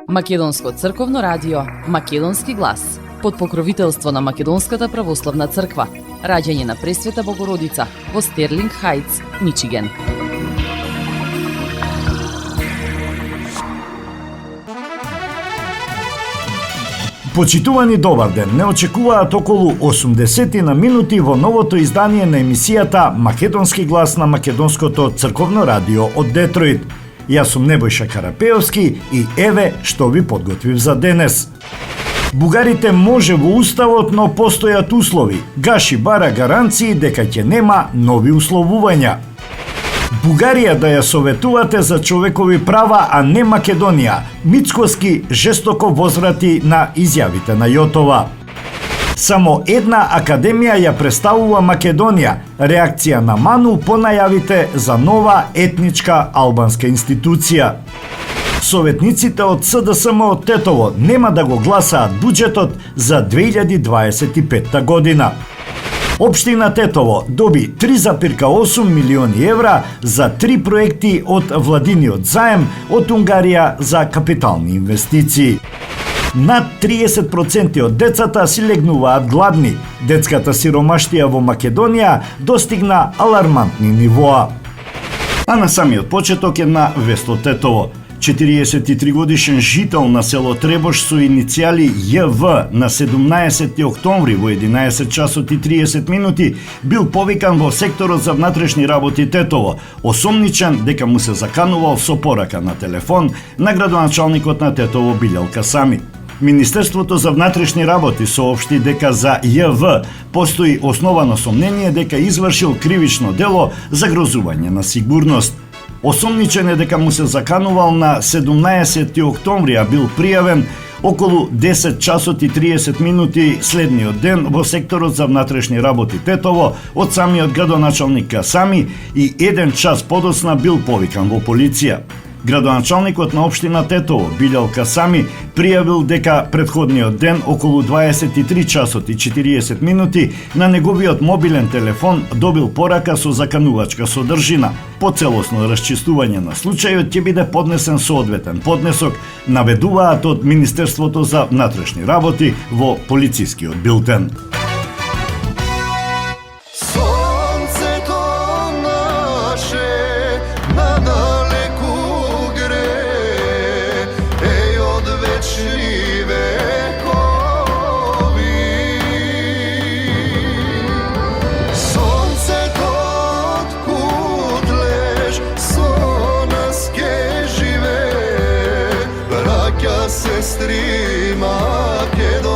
Македонско црковно радио, Македонски глас, под покровителство на Македонската православна црква, раѓање на Пресвета Богородица во Стерлинг Хајтс, Мичиген. Почитувани, добар ден! Не очекуваат околу 80 на минути во новото издание на емисијата Македонски глас на Македонското црковно радио од Детройт. Јас сум Небојша Карапеовски и еве што ви подготвив за денес. Бугарите може во уставот, но постојат услови. Гаши бара гаранции дека ќе нема нови условувања. Бугарија да ја советувате за човекови права, а не Македонија. Мицкоски жестоко возврати на изјавите на Јотова. Само една академија ја представува Македонија. Реакција на Ману по најавите за нова етничка албанска институција. Советниците од СДСМ од Тетово нема да го гласаат буџетот за 2025 година. Општина Тетово доби 3,8 милиони евра за 3 проекти од владиниот заем од Унгарија за капитални инвестиции. Над 30% од децата си легнуваат гладни. Детската сиромаштија во Македонија достигна алармантни нивоа. А на самиот почеток една вест од Тетово. 43 годишен жител на село Требош со иницијали ЈВ на 17 октомври во 11 часот и 30 минути бил повикан во секторот за внатрешни работи Тетово, осомничен дека му се заканувал со порака на телефон на градоначалникот на Тетово Билјал Касами. Министерството за внатрешни работи соопшти дека за ЈВ постои основано сомнение дека извршил кривично дело за грозување на сигурност. Осомничен е дека му се заканувал на 17 октомври, а бил пријавен околу 10 часот и 30 минути следниот ден во секторот за внатрешни работи Тетово од самиот градоначалник Касами и 1 час подоцна бил повикан во полиција. Градоначалникот на општина Тетово, Билјал Касами, пријавил дека претходниот ден, околу 23 часот и 40 минути, на неговиот мобилен телефон добил порака со заканувачка содржина. По целосно расчистување на случајот ќе биде поднесен соодветен поднесок, наведуваат од Министерството за внатрешни работи во полицискиот билтен. Sestri Makedonci.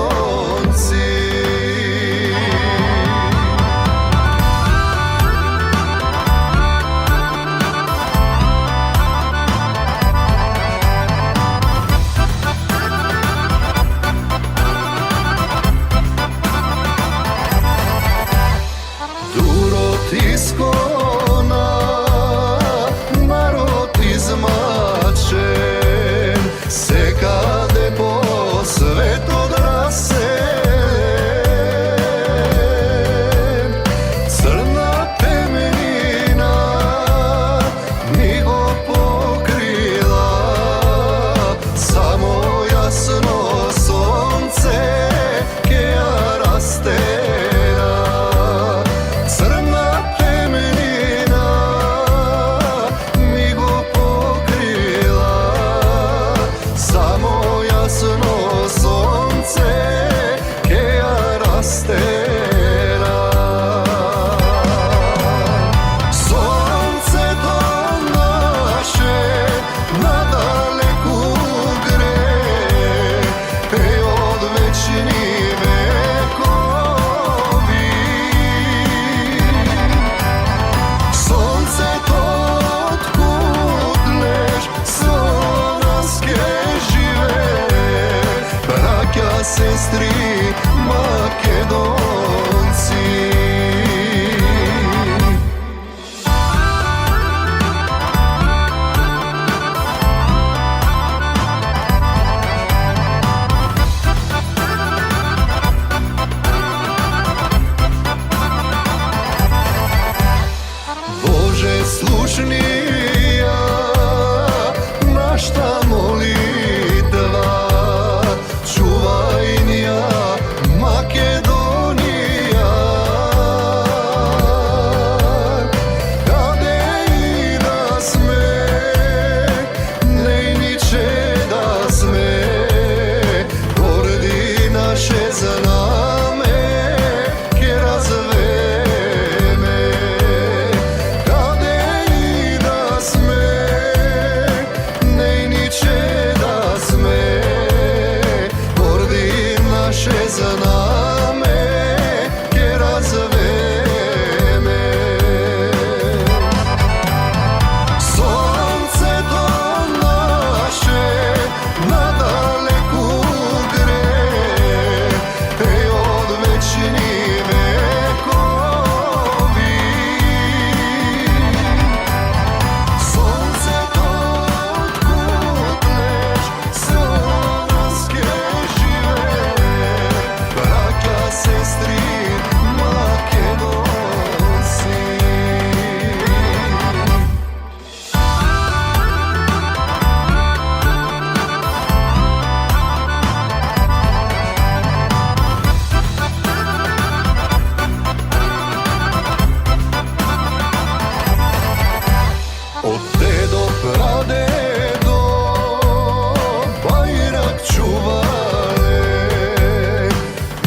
Durot iskona, narod izmačen, sekade po svetu odnesen. Crna temenina mi go pokrila, samo jasno sonce keja rastera. Crna temenina mi go pokrila, samo jasno sonce keja rastera. Sonce to naše nadaleku gre, od večni vekovi. Sonce to otkud leš, slonaske žive, braća, sestri Makedonci. Bože slušnija, na šta молитва, чувај ни ја Македонија. Каде и да сме, нејниче да сме, орди наше знаме ке развеме. Каде и да сме, нејниче да сме, орди наше знаме ке развеме. Сонцето наше надалеку гре, е од вечни векови. Сонцето откуд леш, со нас ке живее, браќа, сестри, македонци. Од дедо прадедо бајрак чувале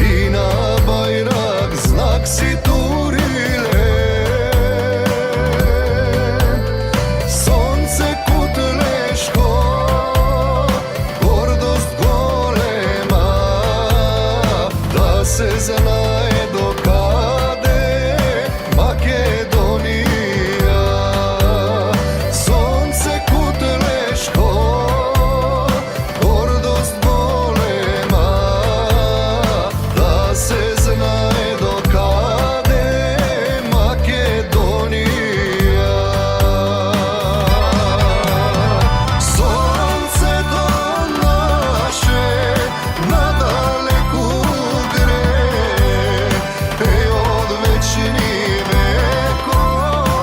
и на бајрак знак си туриле. Сонце кутлешко, гордост голема, да се знае до каде Македонија. Сонце кутлешко, гордост голема, да се знае до каде Македонија. Сонцето наше надалеку гре, е од вечни векови.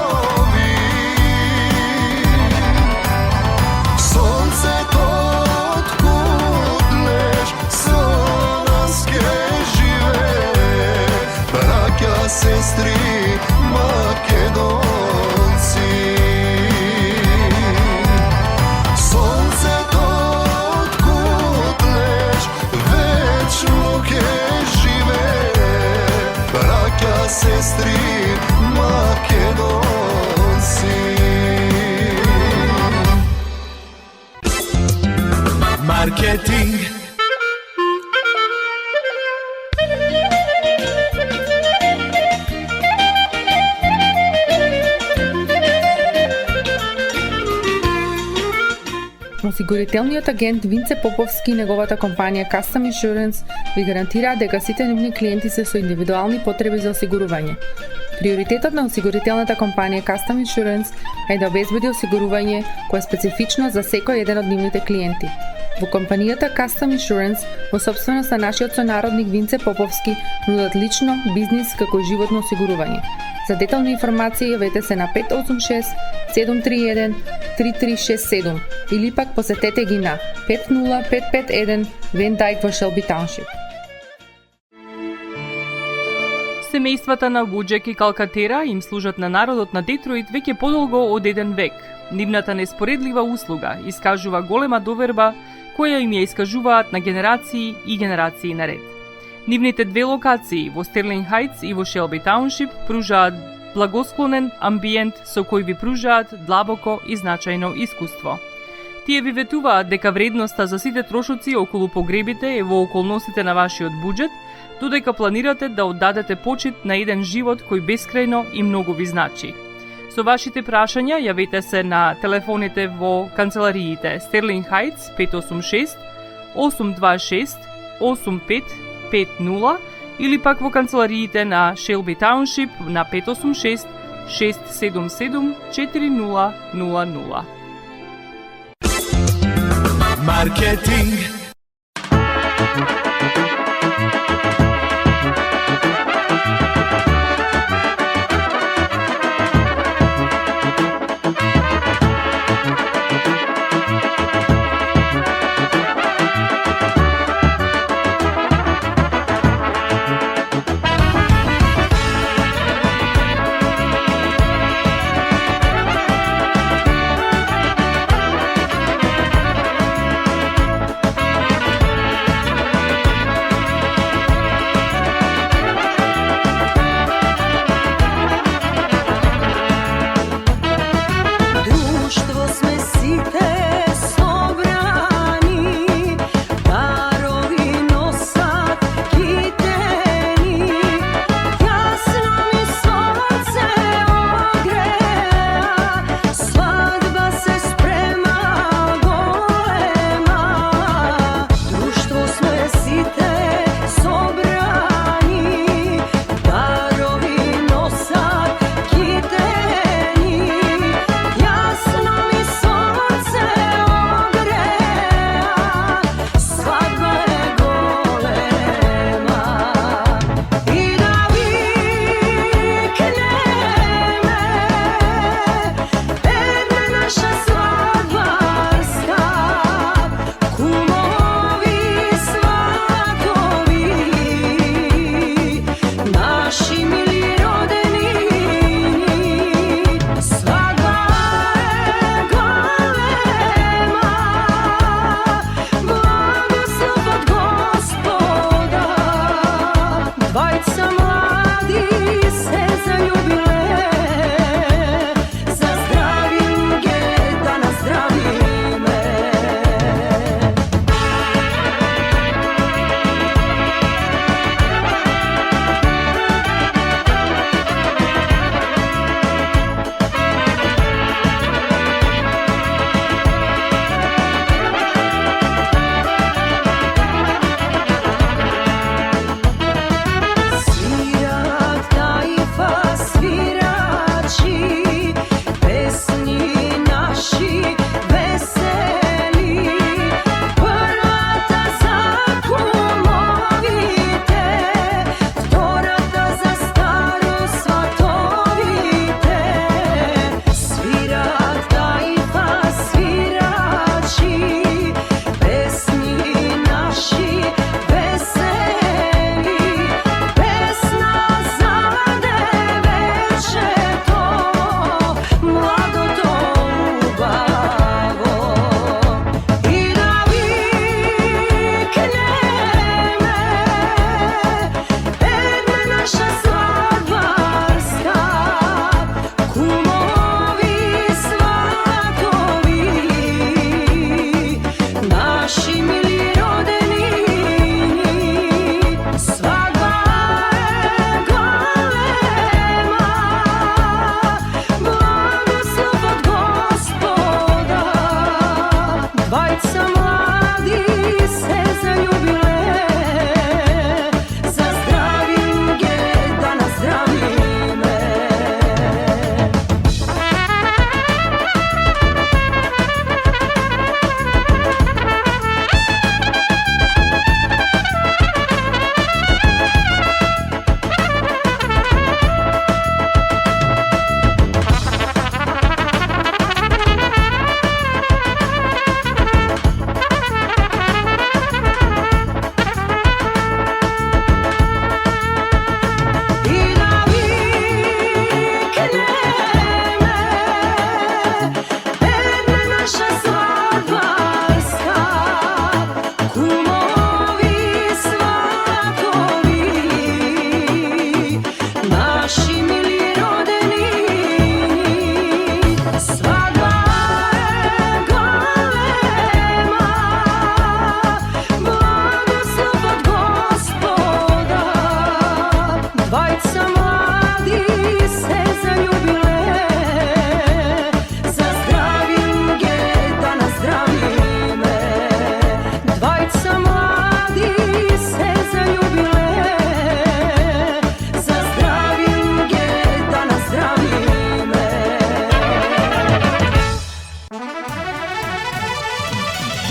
Сонцето откуд леш, со нас ке живее, браќа, сестри, македонци. Сонцето откуд леш, вечно ке живее, браќа, сестри, македонци. Маркетинг. Осигурителниот агент Винце Поповски и неговата компанија Custom Insurance ви гарантираат дека сите нивни клиенти се со индивидуални потреби за осигурување. Приоритетот на осигурителната компанија Custom Insurance е да обезбеди осигурување кое е специфично за секој еден од нивните клиенти. Во компанијата Custom Insurance, во собственост на нашиот сонародник Винце Поповски, нудат лично, бизнис како и животно осигурување. За детални информации јавете се на 586 731 3367 или пак посетете ги на 50551 Вен Дайк во Шелби Тауншип. Семејствата на Вуџек и Калкатера им служат на народот на Детройт веќе подолго од еден век. Нивната неспоредлива услуга искажува голема доверба која им ја искажуваат на генерации и генерации наред. Нивните две локации во Стерлинг Хајтс и во Шелби Тауншип пружаат благосклонен амбиент со кој ви пружаат длабоко и значајно искуство. Тие ви ветуваат дека вредноста за сите трошоци околу погребите е во околностите на вашиот буџет, додека планирате да оддадете почит на еден живот кој бескрајно и многу ви значи. Со вашите прашања јавете се на телефоните во канцелариите Стерлинг Хајтс 586 826 8550 или пак во канцелариите на Шелби Тауншип на 586 677 4000. Маркетинг.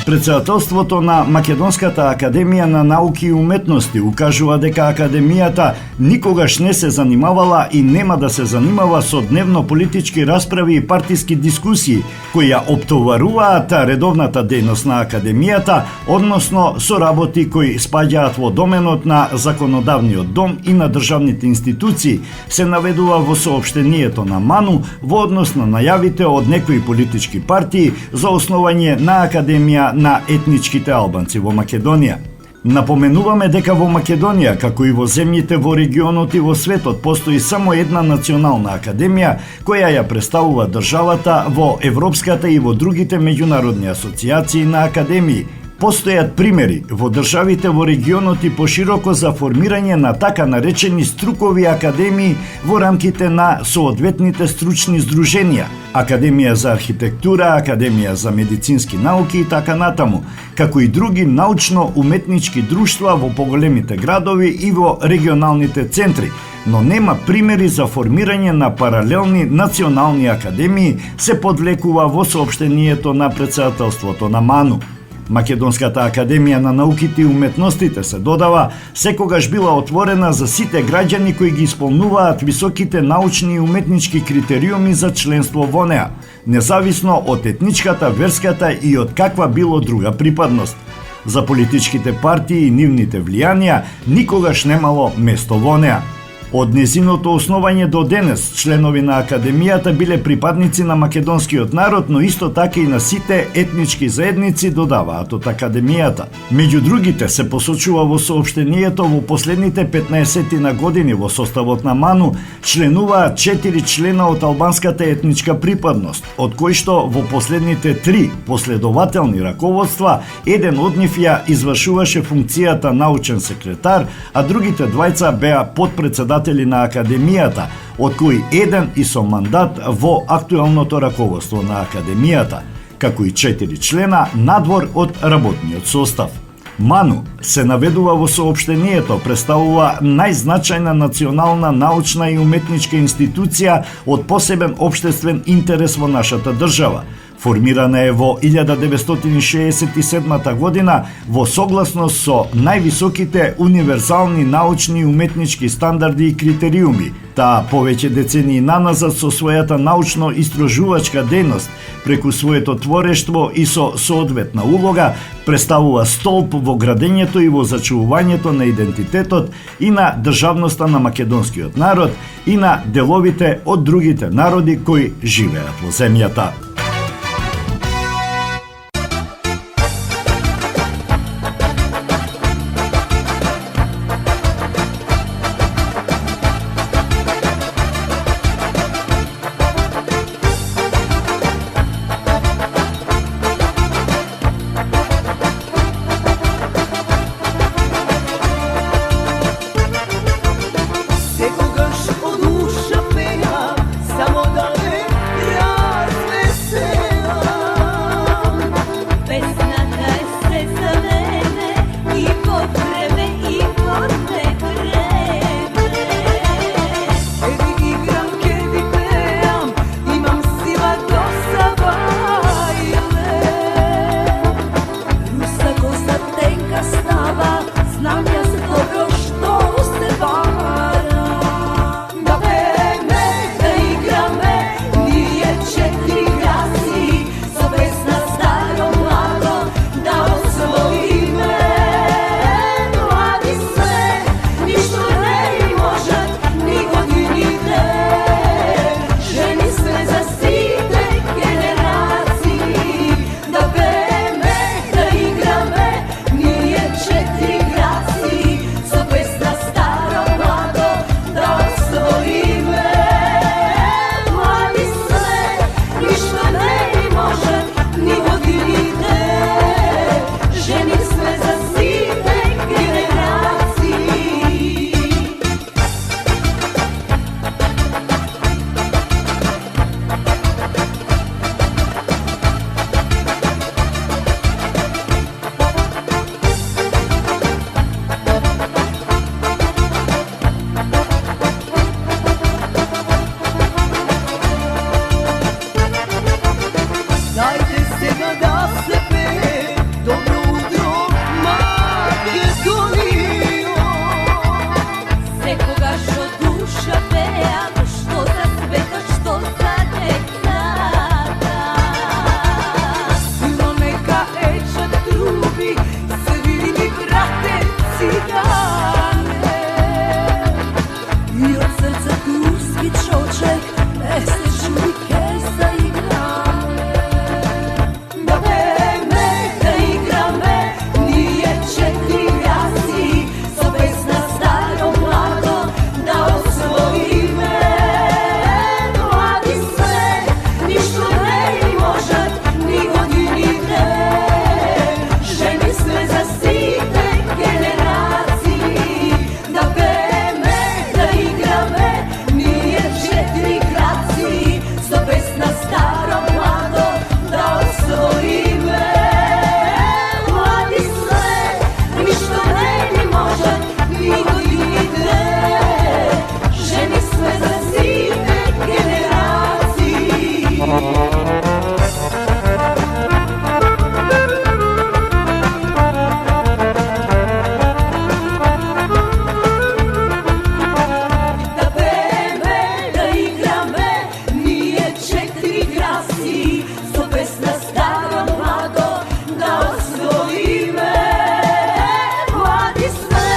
Председателството на Македонската академија на науки и уметности укажува дека академијата никогаш не се занимавала и нема да се занимава со дневно политички расправи и партиски дискусии кои ја оптоваруваат редовната дејност на академијата, односно со работи кои спаѓаат во доменот на законодавниот дом и на државните институции, се наведува во соопштението на МАНУ во однос на најавите од некои политички партии за основање на академија на етничките албанци во Македонија. Напоменуваме дека во Македонија, како и во земјите во регионот и во светот, постои само една национална академија која ја представува државата во Европската и во другите меѓународни асоциации на академии. Постојат примери во државите во регионот и пошироко за формирање на така наречени струкови академии во рамките на соодветните стручни здруженија, Академија за архитектура, Академија за медицински науки и така натаму, како и други научно-уметнички друштва во поголемите градови и во регионалните центри, но нема примери за формирање на паралелни национални академии, се подвлекува во соопштението на председателството на МАНУ. Македонската академија на науките и уметностите, се додава, секогаш била отворена за сите граѓани кои ги исполнуваат високите научни и уметнички критериуми за членство во неа, независно од етничката, верската и од каква било друга припадност. За политичките партии и нивните влијанија никогаш немало место во неа. Од незиното основање до денес, членови на академијата биле припадници на македонскиот народ, но исто така и на сите етнички заедници, додаваат од академијата. Меѓу другите се посочува во соопштението во последните 15 на години во составот на МАНУ членуваат 4 члена од албанската етничка припадност, од кои што во последните 3 последователни раководства, еден од нив ја извршуваше функцијата научен секретар, а другите двајца беа подпредседатели на академијата, од кои еден и со мандат во актуелното раководство на академијата, како и 4 члена надвор од работниот состав. МАНУ, се наведува во соопштението, представува најзначајна национална научна и уметничка институција од посебен општествен интерес во нашата држава. Формирана е во 1967 година во согласност со највисоките универзални научни и уметнички стандарди и критериуми. Таа повеќе децении наназад со својата научно-истражувачка дејност, преку своето творештво и со соодветна улога, представува столб во градењето и во зачувувањето на идентитетот и на државноста на македонскиот народ и на деловите од другите народи кои живеат во земјата. Секогаш од уша пеа, само да ме развесели. trubi se vidi mi prate cigane i od srca turski čoček se čuli kesa igrame da peme, da igrame nije četiri grasi so pesna staro mlado da osvoji me mladi sve ništo ne može ni godini ne ženi sve za site generaciji da peme, da igrame nije četiri graci so pesna staro mlado da osvoji me mladi sve ništo ne može ni godini ne ženi sve za site generaciji da peme, da igrame nije četiri grasi so pesna staro mlado da osvoji me mladi sve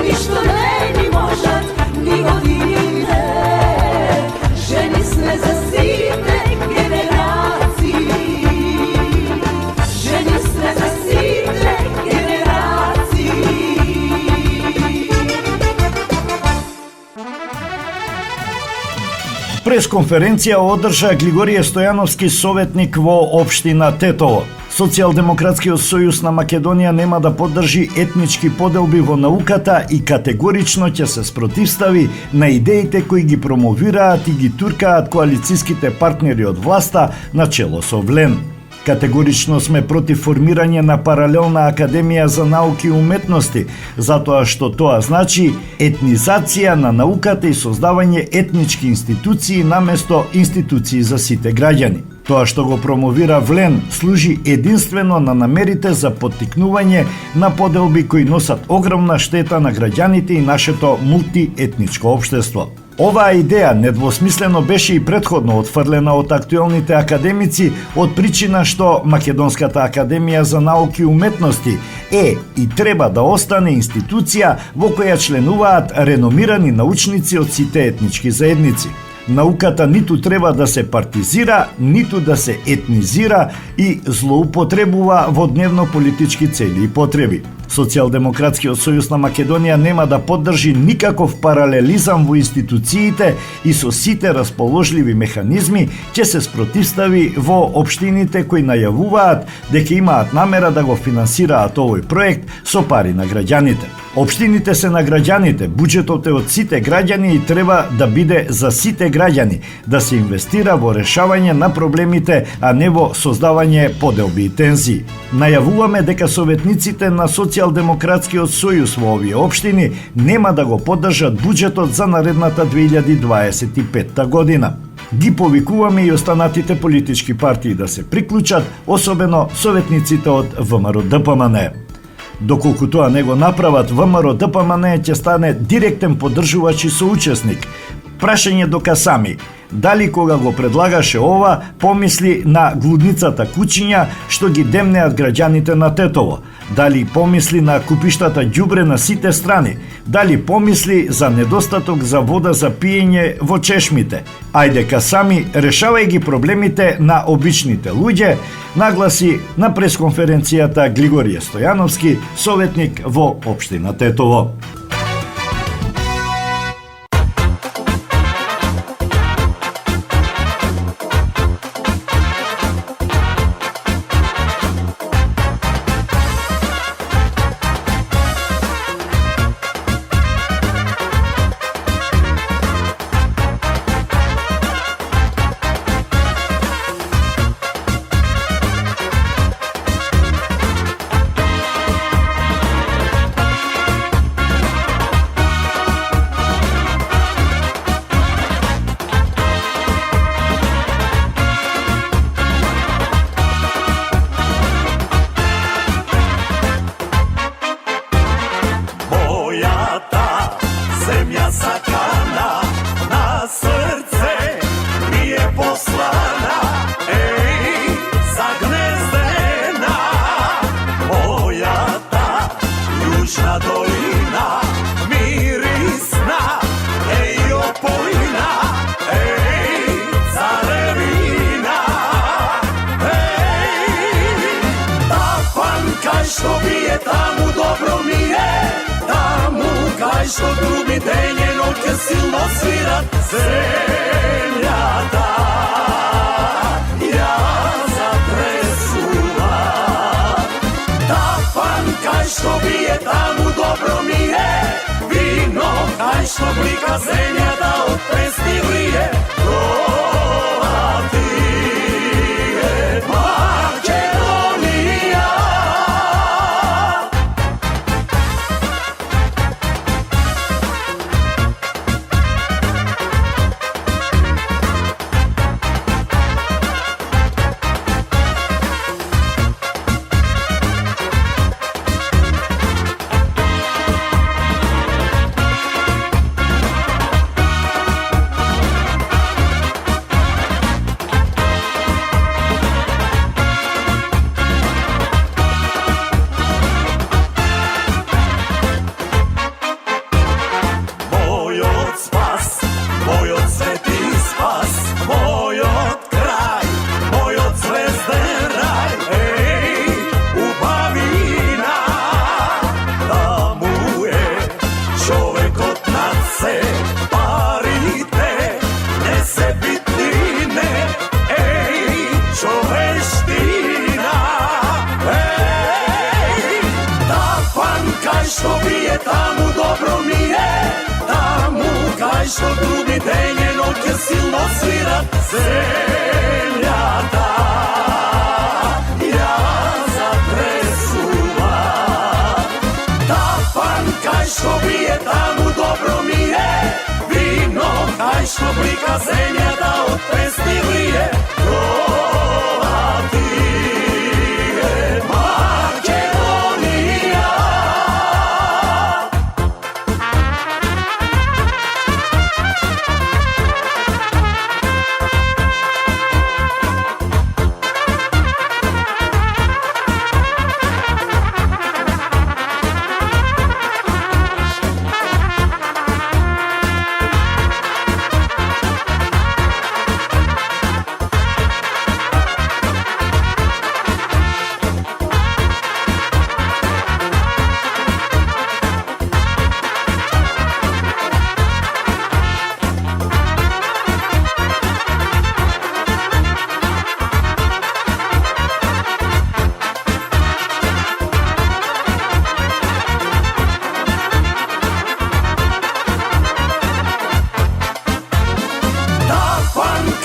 ništo ne ni može ni godini ne ženi sve za site generaciji ženi sve za site generaciji Пресконференција одржа Глигорije Стојановски, советник во општина Тетово. Социјалдемократскиот сојуз на Македонија нема да поддржи етнички поделби во науката и категорично ќе се спротивстави на идеите кои ги промовираат и ги туркаат коалициските партнери од власта на чело со ВЛЕН. Категорично сме против формирање на паралелна академија за науки и уметности, затоа што тоа значи етнизација на науката и создавање етнички институции наместо институции за сите граѓани. Тоа што го промовира ВЛЕН служи единствено на намерите за поттикнување на поделби кои носат огромна штета на граѓаните и нашето мултиетничко општество. Оваа идеја недвосмислено беше и претходно отфрлена од актуелните академици од причина што Македонската академија за науки и уметности е и треба да остане институција во која членуваат реномирани научници од сите етнички заедници. Науката ниту треба да се партизира, ниту да се етнизира и злоупотребува во дневно-политички цели и потреби. Социјалдемократскиот сојуз на Македонија нема да поддржи никаков паралелизам во институциите и со сите расположливи механизми ќе се спротивстави во општините кои најавуваат дека имаат намера да го финансираат овој проект со пари на граѓаните. Општините се на граѓаните, буџетот е од сите граѓани и треба да биде за сите граѓани, да се инвестира во решавање на проблемите, а не во создавање поделби и тензии. Најавуваме дека советниците на Социјалдемократскиот сојуз во овие општини нема да го поддржат буџетот за наредната 2025 година. Ги повикуваме и останатите политички партии да се приклучат, особено советниците од ВМРО ДПМН. Доколку тоа не го направат, ВМРО ДПМН ќе стане директен поддржувач и соучесник. Прашање до Касами, дали кога го предлагаше ова, помисли на глудницата кучиња што ги демнеат граѓаните на Тетово? Дали помисли на купиштата ѓубре на сите страни? Дали помисли за недостаток за вода за пиење во чешмите? Ајде Касами, решавај ги проблемите на обичните луѓе, нагласи на пресконференцијата Глигорije Стојановски, советник во општина Тетово. што груби ден и ноќе силно свират земјата. Ја затресува тапан кај што бие таму добро ми е вино, кај што блика земјата од песни врие. Тоа ти е Македонија. Што бие таму добро ми е, таму кај што груби ден и ноќе силно свират земјата. Ја затресува тапан кај што бие таму добро ми е вино, кај што блика земјата од песни врие. Тоа ти е Македонија.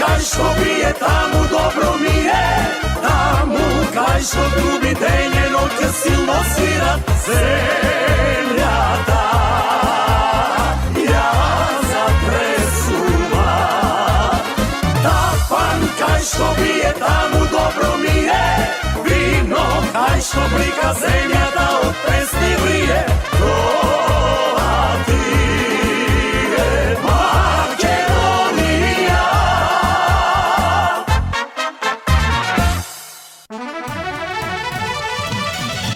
Кај што бие таму добро ми е, таму кај што груби ден и ноќе силно свират земјата. Ја затресува тапан кај што бие таму добро ми е вино, кај што блика земјата од песни врие. Тоа ти е Македонија.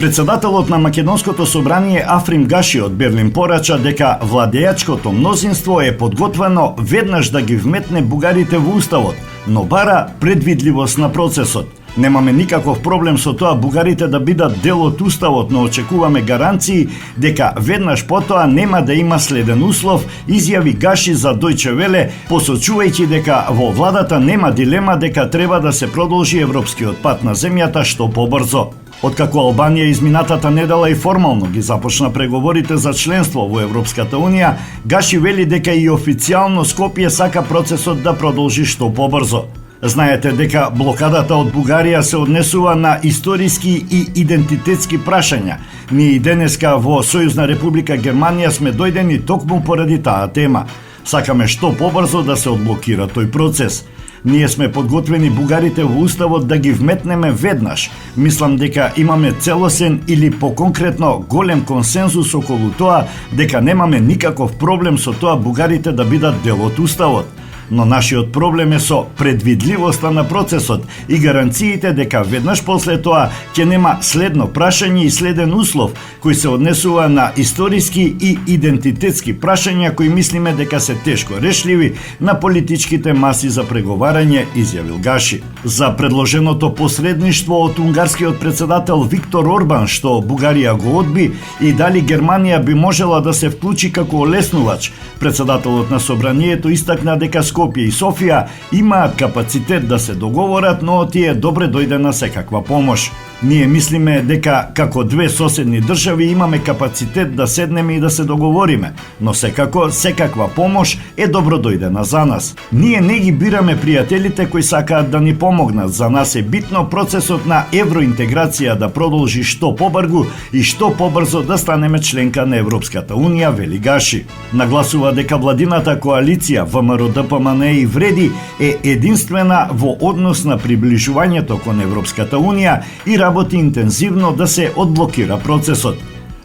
Председателот на Македонското собрание Африм Гаши од Берлин порача дека владеачкото мнозинство е подготвено веднаш да ги вметне бугарите во уставот, но бара предвидливост на процесот. Немаме никаков проблем со тоа бугарите да бидат дел од уставот, но очекуваме гаранции дека веднаш потоа нема да има следен услов, изјави Гаши за Дојче Веле, посочувајќи дека во владата нема дилема дека треба да се продолжи европскиот пат на земјата што побрзо. Откако Албанија изминатата недела и формално ги започна преговорите за членство во Европската Унија, Гаши вели дека и официјално Скопје сака процесот да продолжи што побрзо. Знаете дека блокадата од Бугарија се однесува на историски и идентитетски прашања. Ние и денеска во Сојузна Република Германија сме дојдени токму поради таа тема. Сакаме што побрзо да се одблокира тој процес. Ние сме подготвени бугарите во уставот да ги вметнеме веднаш. Мислам дека имаме целосен или поконкретно голем консензус околу тоа дека немаме никаков проблем со тоа бугарите да бидат дел од уставот. Но нашиот проблем е со предвидливоста на процесот и гаранциите дека веднаш после тоа ќе нема следно прашање и следен услов кој се однесува на историски и идентитетски прашања кои мислиме дека се тешко решливи на политичките маси за преговарање, изјавил Гаши. За предложеното посредништво од унгарскиот председател Виктор Орбан, што Бугарија го одби, и дали Германија би можела да се вклучи како олеснувач, председателот на собранието истакна дека Скопје и Софија имаат капацитет да се договорат, но тие добре дојде на секаква помош. Ние мислиме дека како две соседни држави имаме капацитет да седнеме и да се договориме, но секако секаква помош е добро дојдена за нас. Ние не ги бираме пријателите кои сакаат да ни помогнат. За нас е битно процесот на евроинтеграција да продолжи што побрзо и што побрзо да станеме членка на Европската унија, вели Гаши. Нагласува дека владината коалиција ВМРО ДПМН и Вреди е единствена во однос на приближувањето кон Европската унија и работи интензивно да се одблокира процесот.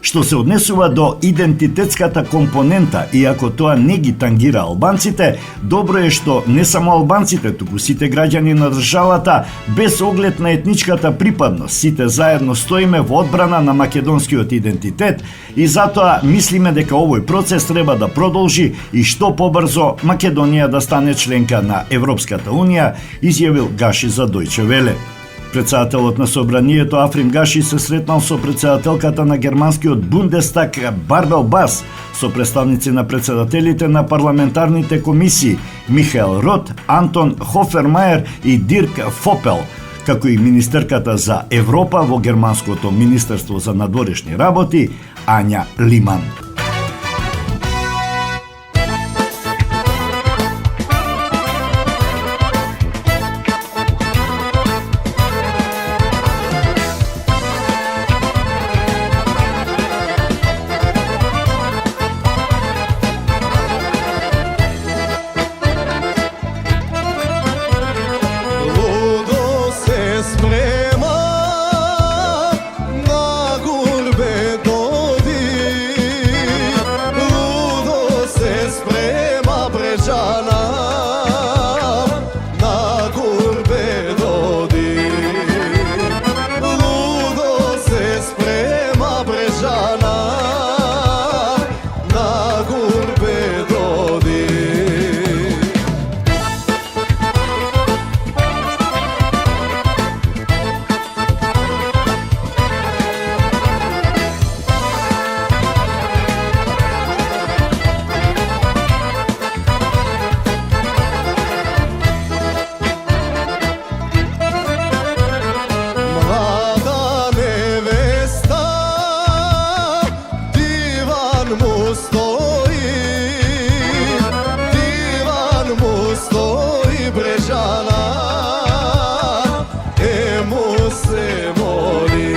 Што се однесува до идентитетската компонента, иако тоа не ги тангира албанците, добро е што не само албанците, туку сите граѓани на државата, без оглед на етничката припадност, сите заедно стоиме во одбрана на македонскиот идентитет и затоа мислиме дека овој процес треба да продолжи и што побрзо Македонија да стане членка на Европската унија, изјавил Гаши за Дојче Веле. Председателот на собранието Африм Гаши се сретнал со председателката на германскиот Бундестаг Барбел Бас, со представници на председателите на парламентарните комисии Михаел Рот, Антон Хофермајер и Дирк Фопел, како и министерката за Европа во германското Министерство за надворешни работи Ања Лиман. Лудо се спрема на гурбе доди, лудо се спрема Брежана на гурбе доди, лудо се спрема Брежана на гурбе доди. Млада невеста, диван му стои, диван му стои Брежана, му се моли.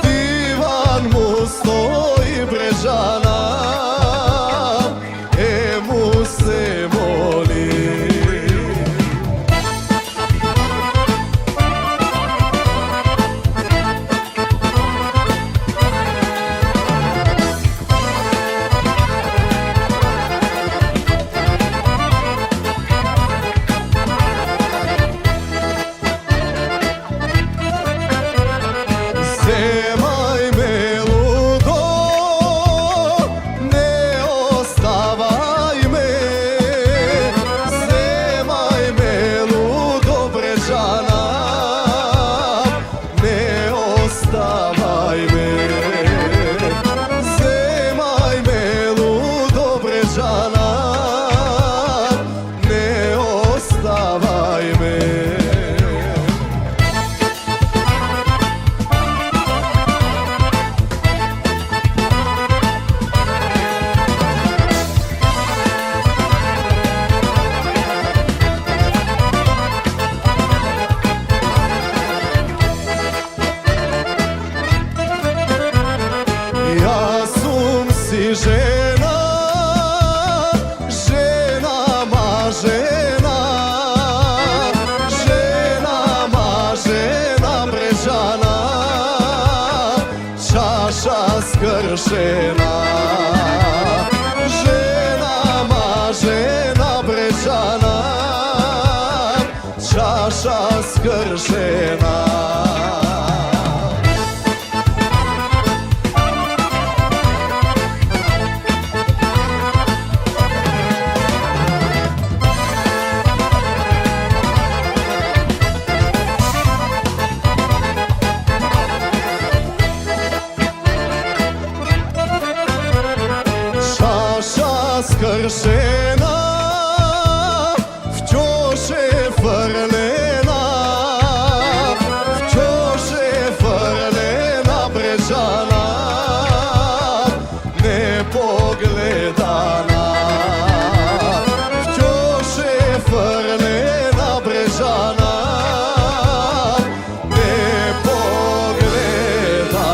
Диван му стои Брежана, му се моли. Земај ме лудо, не оставај ме. Земај ме лудо Брежана, не оставај ме. Земај ме лудо Брежана, не оставај ме. Јас сум си жена, жена ма жена, жена ма жена Брежана, чаша скршена. Жена ма жена skršena. Čaša skršena, вчош е фрлена, вчош е фрлена брежана, непогледана. Вчош е фрлена брежана, непогледана.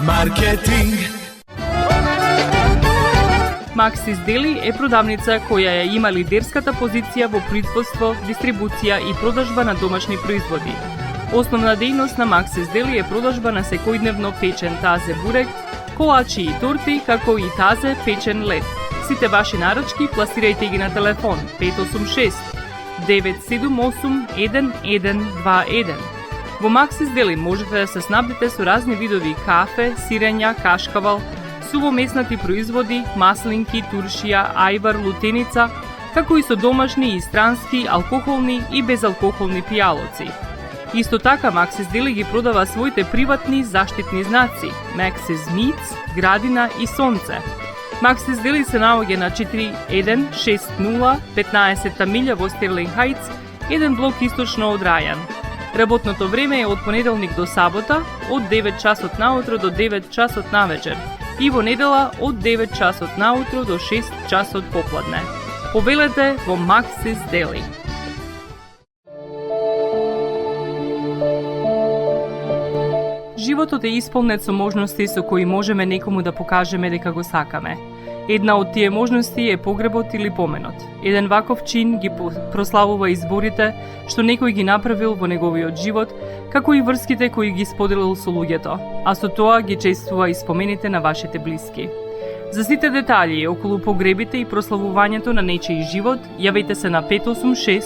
Маркетинг. Максис Дели е продавница која ја има лидерската позиција во производство, дистрибуција и продажба на домашни производи. Основна дејност на Максис Дели е продажба на секојдневно печен тазе бурек, колачи и торти, како и тазе печен лед. Сите ваши нарачки пласирајте ги на телефон 586 978 1121. Во Максис Дели можете да се снабдите со разни видови кафе, сирења, кашкавал, сувомеснати производи, маслинки, туршија, ајвар, лутеница, како и со домашни и странски, алкохолни и безалкохолни пијалоци. Исто така, Максис Дели ги продава своите приватни заштитни знаци Maxis Meats, Градина и Сонце. Максис Дели се наоѓа на 4160 15-та милја во Стерлинг Хајтс, еден блок источно од Рајан. Работното време е од понеделник до сабота, од 9 часот наутро до 9 часот навечер, и во недела од 9 часот наутро до 6 часот попладне. Повелете во Максис Дели. Животот е исполнет со можности со кои можеме некому да покажеме дека го сакаме. Една од тие можности е погребот или поменот. Еден ваков чин ги прославува изборите што некој ги направил во неговиот живот, како и врските кои ги споделил со луѓето, а со тоа ги чествува и спомените на вашите блиски. За сите детали околу погребите и прославувањето на нечиј живот, јавете се на 586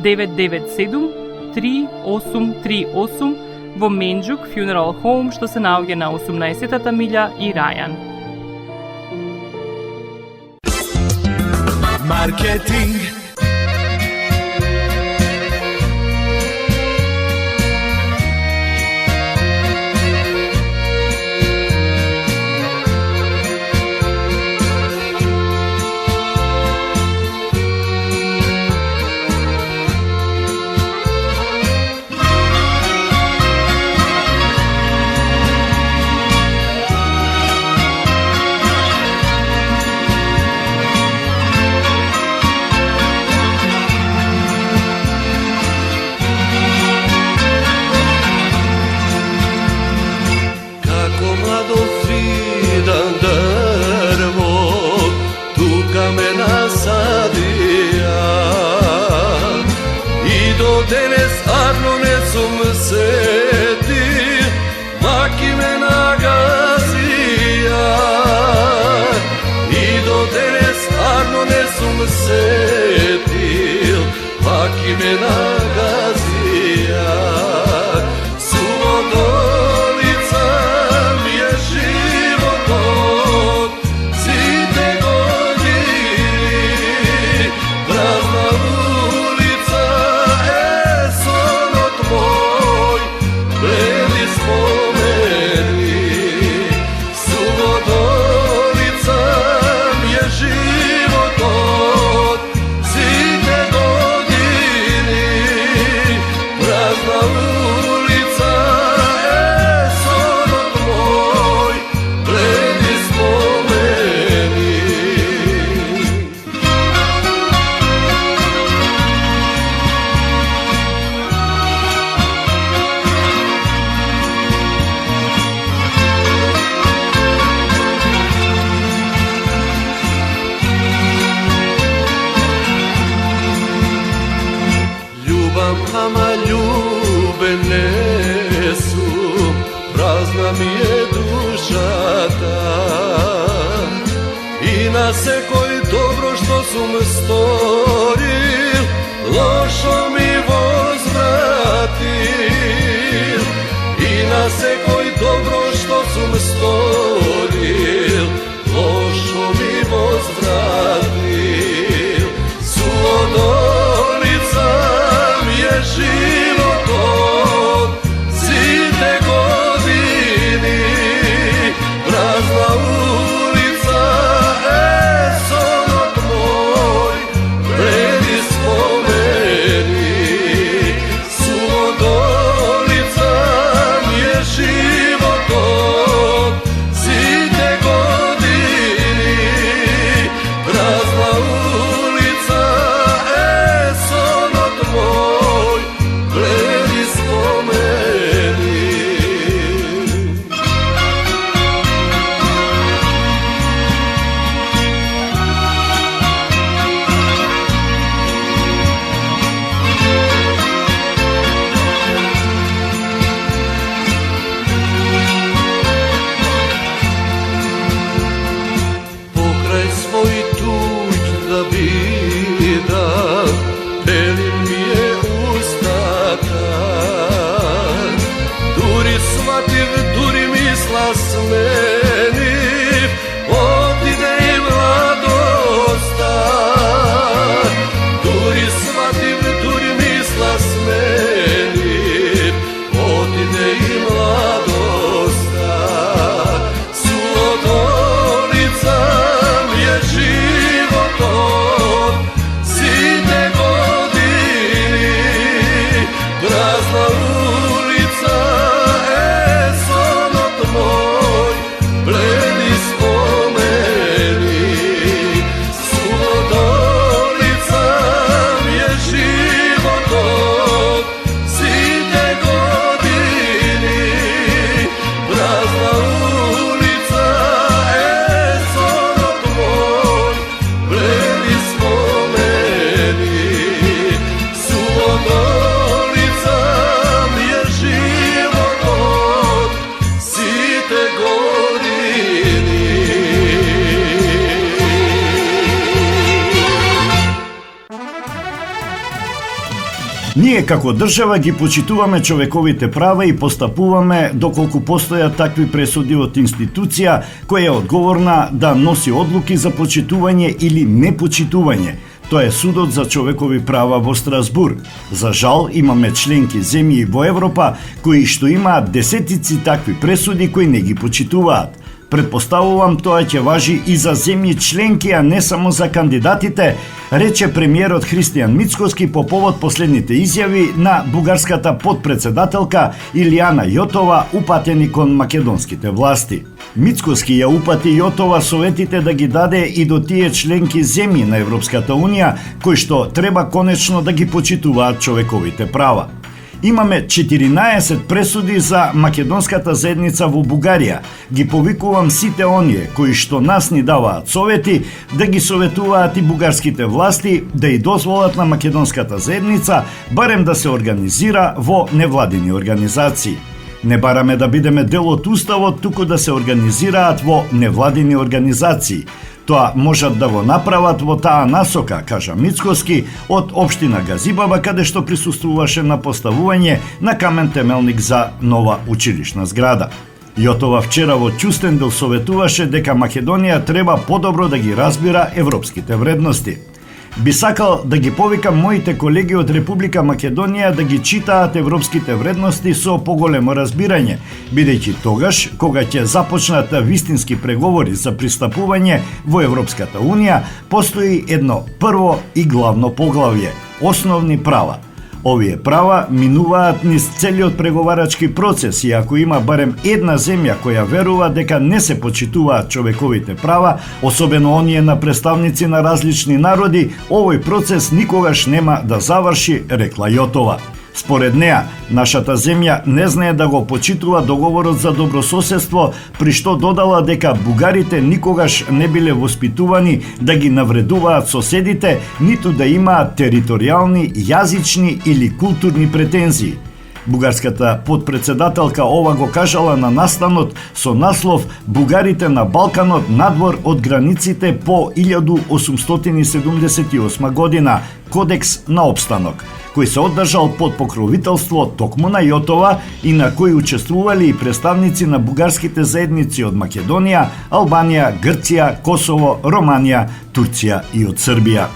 997 3838 во Менџук Funeral Home, што се наоѓа на 18-та милја и Рајан. Маркетинг. Денес арно не сум сетил, маки ме нагазија. И до денес арно не сум сетил, маки ме нагазија. Суботолица ми е животот, сите години, празна улица е сонот мој, бледи спомени. Суботолица ми е животот, сите години, празна улица е сонот мој, бледи спомени. Љубам, ама љубен не сум, празна ми е душата. И на секој добро што сум сторил, лошо ми возвратил. И на секој добро што сум сторил, лошо ми возвратил. Суодолица ми е животот, сите години, празна улица е сонот мој, бледи спомени. Суодолица ми е животот, сите години, празна улица е сонот мој, бледи спомени. Покрај свој туѓ да бидам, пели ми е устата. Дури сватив, дури мисла сменив, отиде и младоста. Дури сватив, дури мисла сменив, отиде и младоста. Суодолица ми е животот, сите години, празна улица е сонот мој, бледи спомени. Суодолица ми е животот, сите години, празна улица е сонот мој, бледи спомени. Суодолица ми е животот, сите години. Ние како држава ги почитуваме човековите права и постапуваме доколку постојат такви пресуди од институција која е одговорна да носи одлуки за почитување или непочитување. Тоа е Судот за човекови права во Страсбург. За жал, имаме членки земји во Европа кои што имаат десетици такви пресуди кои не ги почитуваат. Предпоставувам тоа ќе важи и за земји членки, а не само за кандидатите, рече премиерот Христијан Мицкоски по повод последните изјави на бугарската подпредседателка Илијана Јотова упатени кон македонските власти. Мицкоски ја упати Јотова советите да ги даде и до тие членки земји на Европската Унија кои што треба конечно да ги почитуваат човековите права. Имаме 14 пресуди за македонската заедница во Бугарија. Ги повикувам сите оние кои што нас ни даваат совети да ги советуваат и бугарските власти да и дозволат на македонската заедница барем да се организира во невладини организации. Не бараме да бидеме дел од уставот, туку да се организираат во невладини организации. Тоа можат да го направат во таа насока, кажа Мицкоски од општина Газибаба, каде што присуствуваше на поставување на камен темелник за нова училишна зграда. Јотова вчера во Ќустендил советуваше дека Македонија треба подобро да ги разбира европските вредности. Би сакал да ги повикам моите колеги од Република Македонија да ги читаат европските вредности со поголемо разбирање, бидејќи тогаш, кога ќе започнат вистински преговори за пристапување во Европската Унија, постои едно прво и главно поглавје – основни права. Овие права минуваат низ целиот преговарачки процес и ако има барем една земја која верува дека не се почитуваат човековите права, особено оние на представници на различни народи, овој процес никогаш нема да заврши, рекла Јотова. Според неа, нашата земја не знае да го почитува договорот за добрососедство, при што додала дека бугарите никогаш не биле воспитувани да ги навредуваат соседите, ниту да имаат територијални, јазични или културни претензии. Бугарската подпредседателка ова го кажала на настанот со наслов «Бугарите на Балканот надвор од границите по 1878 година, Кодекс на обстанок», кој се одржал под покровителство токму на ЈОТОВА и на кој учествували и представници на бугарските заедници од Македонија, Албанија, Грција, Косово, Романија, Турција и од Србија.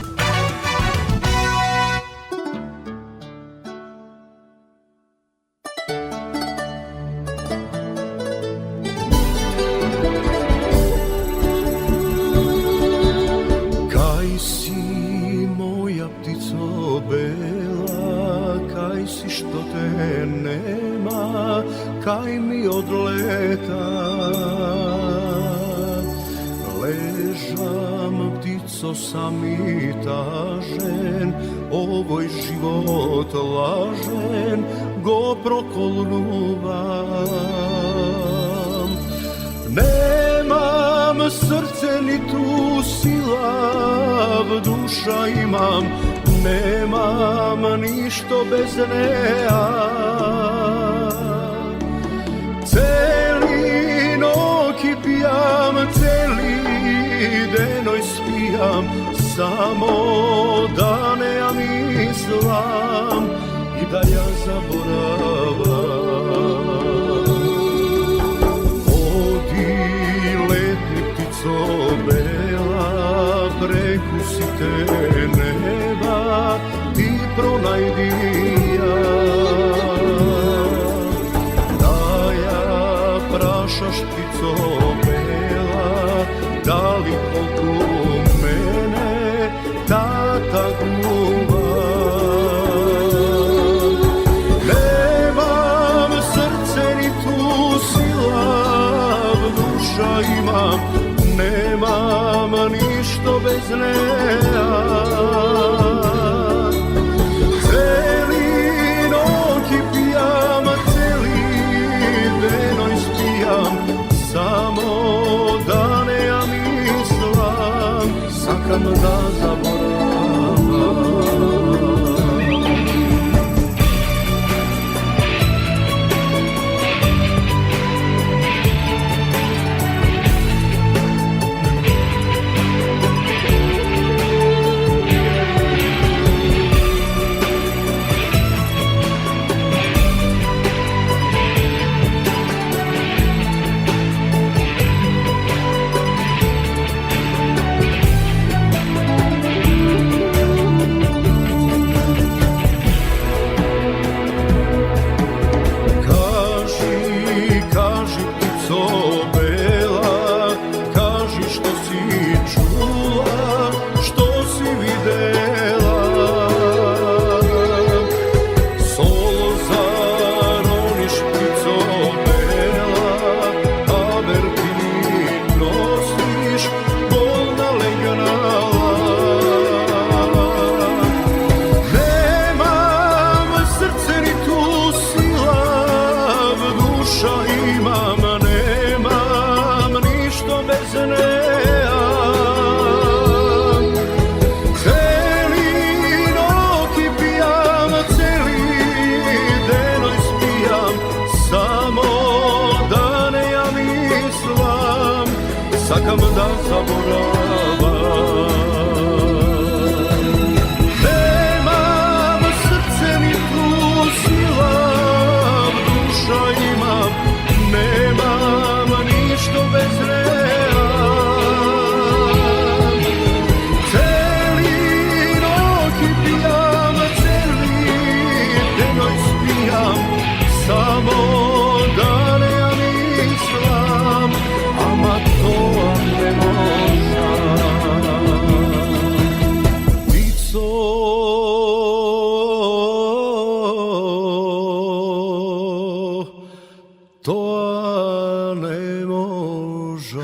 Kaj si moja ptico bela, kaj si što te nema, kaj mi od leta. Ležam ptico sam i tažen, ovoj život lažen, go prokolnuvam. Nemam srce ni tu silav, duša imam, nemam ništo bez neja. Celi noki pijam, celi denoj spijam, samo da ne ja mislim i da ja zaboravam. Bela, prekusite neba, ti pronajdi ja. Da ja prašaš ptico bela, da li oko mene tata gluva. Nemam srce ni tu silav, duša imam, nemam ništo bez neja. Celi noki pijam, celi denoj spijam, samo da ne ja mislim, sakam da zaboravam. Sakam da zaboravam. Nemam srce ni tu silav, duša imam, nemam ništo bez neja. Celi noki pijam, celi denoj spijam, samo da ne ja mislim, ama to ne možam. Ptico, to ne možam.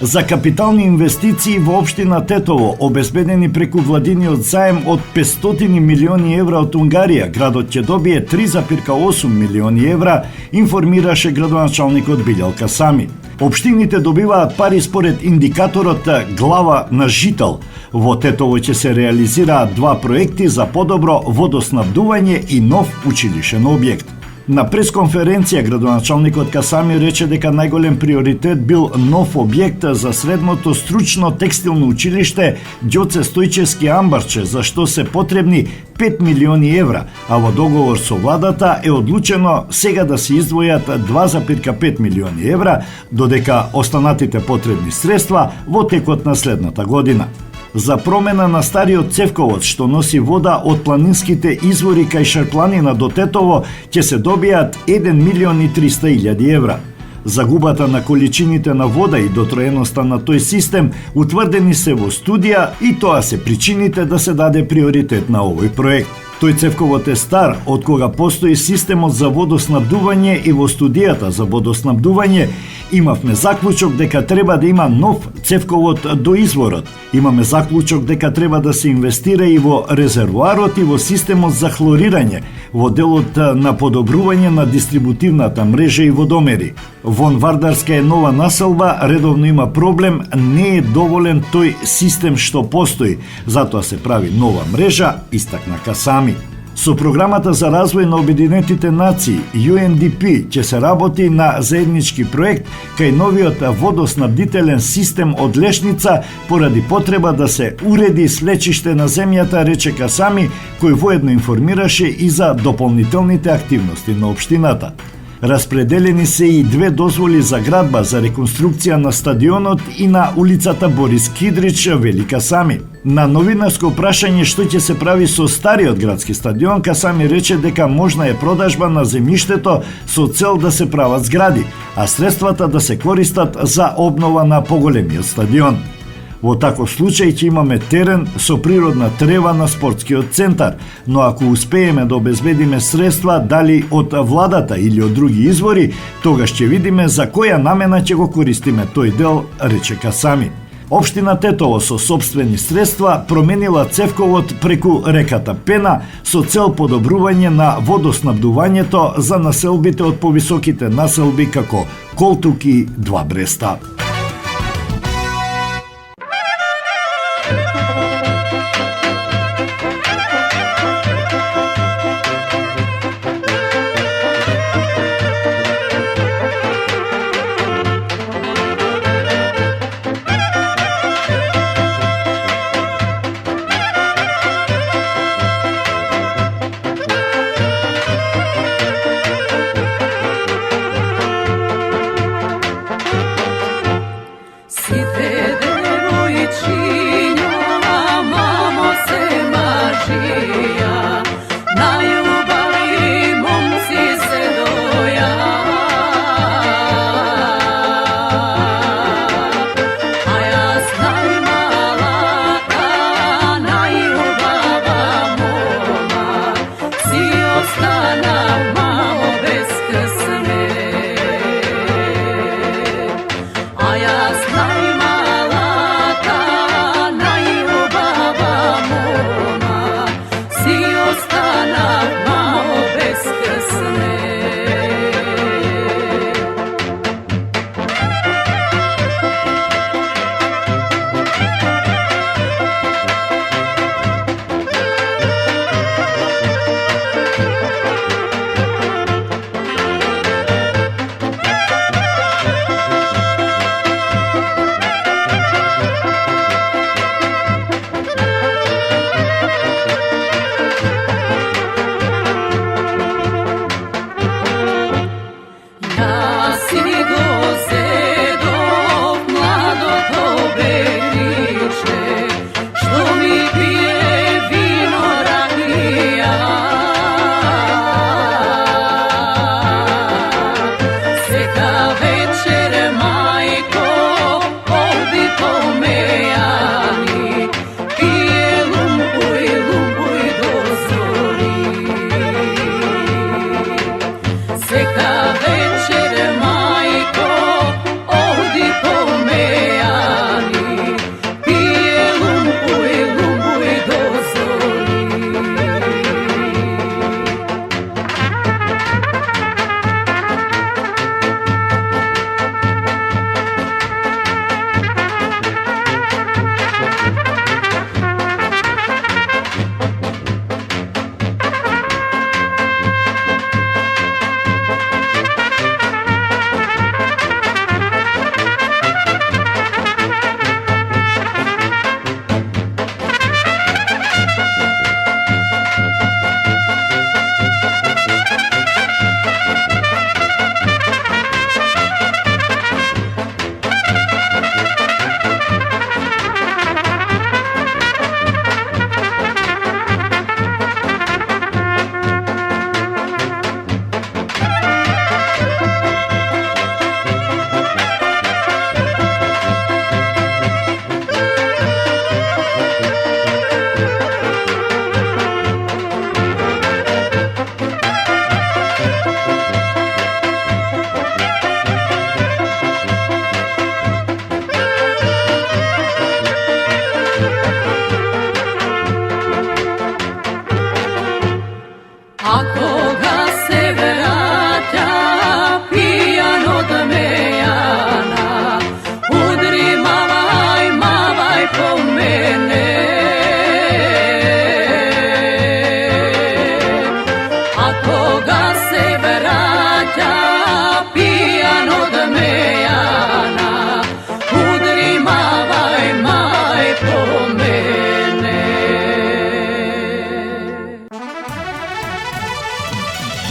За капитални инвестиции во општина Тетово, обезбедени преку владиниот заем од 500 милиони евра од Унгарија, градот ќе добие 3,8 милиони евра, информираше градоначалникот Билјалка Сами. Општините добиваат пари според индикаторот глава на жител. Во Тетово ќе се реализираат 2 проекти за подобро водоснабдување и нов училишен објект. На пресконференција градоначалникот Касами рече дека најголем приоритет бил нов објект за средното стручно текстилно училиште Ѓоце Стојчевски Амбарче, за што се потребни 5 милиони евра, а во договор со владата е одлучено сега да се издвојат 2,5 милиони евра, додека останатите потребни средства во текот на следната година. За промена на стариот цевковод што носи вода од планинските извори кај Шарпланина до Тетово ќе се добијат 1 милион и 300 илјади евра. Загубата на количините на вода и дотроеноста на тој систем утврдени се во студија и тоа се причините да се даде приоритет на овој проект. Тој цевковод е стар од кога постои системот за водоснабдување и во студијата за водоснабдување имавме заклучок дека треба да има нов цевковод до изворот. Имаме заклучок дека треба да се инвестира и во резервоарот и во системот за хлорирање, во делот на подобрување на дистрибутивната мрежа и водомери. Вон Вардарска е нова населба, редовно има проблем, не е доволен тој систем што постои, затоа се прави нова мрежа, истакна Касами. Со програмата за развој на Обединетите нации, UNDP, ќе се работи на заеднички проект кај новиот водоснабдителен систем од Лешница поради потреба да се уреди слечиште на земјата, рече Касами, кој воедно информираше и за дополнителните активности на општината. Распределени се и 2 дозволи за градба за реконструкција на стадионот и на улицата Борис Кидрич, вели Касами. На новинарско прашање што ќе се прави со стариот градски стадион, Касами рече дека можна е продажба на земјиштето со цел да се прават згради, а средствата да се користат за обнова на поголемиот стадион. Во таков случај ќе имаме терен со природна трева на спортскиот центар, но ако успееме да обезбедиме средства дали од владата или од други извори, тогаш ќе видиме за која намена ќе го користиме тој дел, рече Касами. Општина Тетово со сопствени средства променила цевковод преку реката Пена со цел подобрување на водоснабдувањето за населбите од повисоките населби како Колтук и Два Бреста.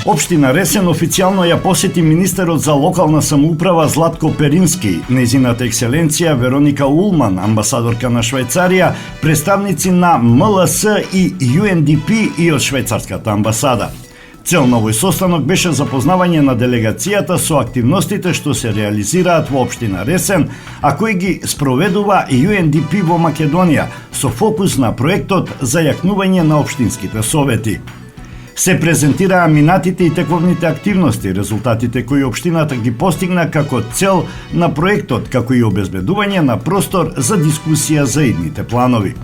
Општина Ресен официјално ја посети министерот за локална самоуправа Златко Перински, нејзината екселенција Вероника Улман, амбасадорка на Швајцарија, представници на МЛС и UNDP и од швајцарската амбасада. Цел на овој состанок беше запознавање на делегацијата со активностите што се реализираат во општина Ресен, а кои ги спроведува и UNDP во Македонија, со фокус на проектот за јакнување на општинските совети. Се презентираа минатите и тековните активности, резултатите кои општината ги постигна како цел на проектот, како и обезбедување на простор за дискусија за идните планови.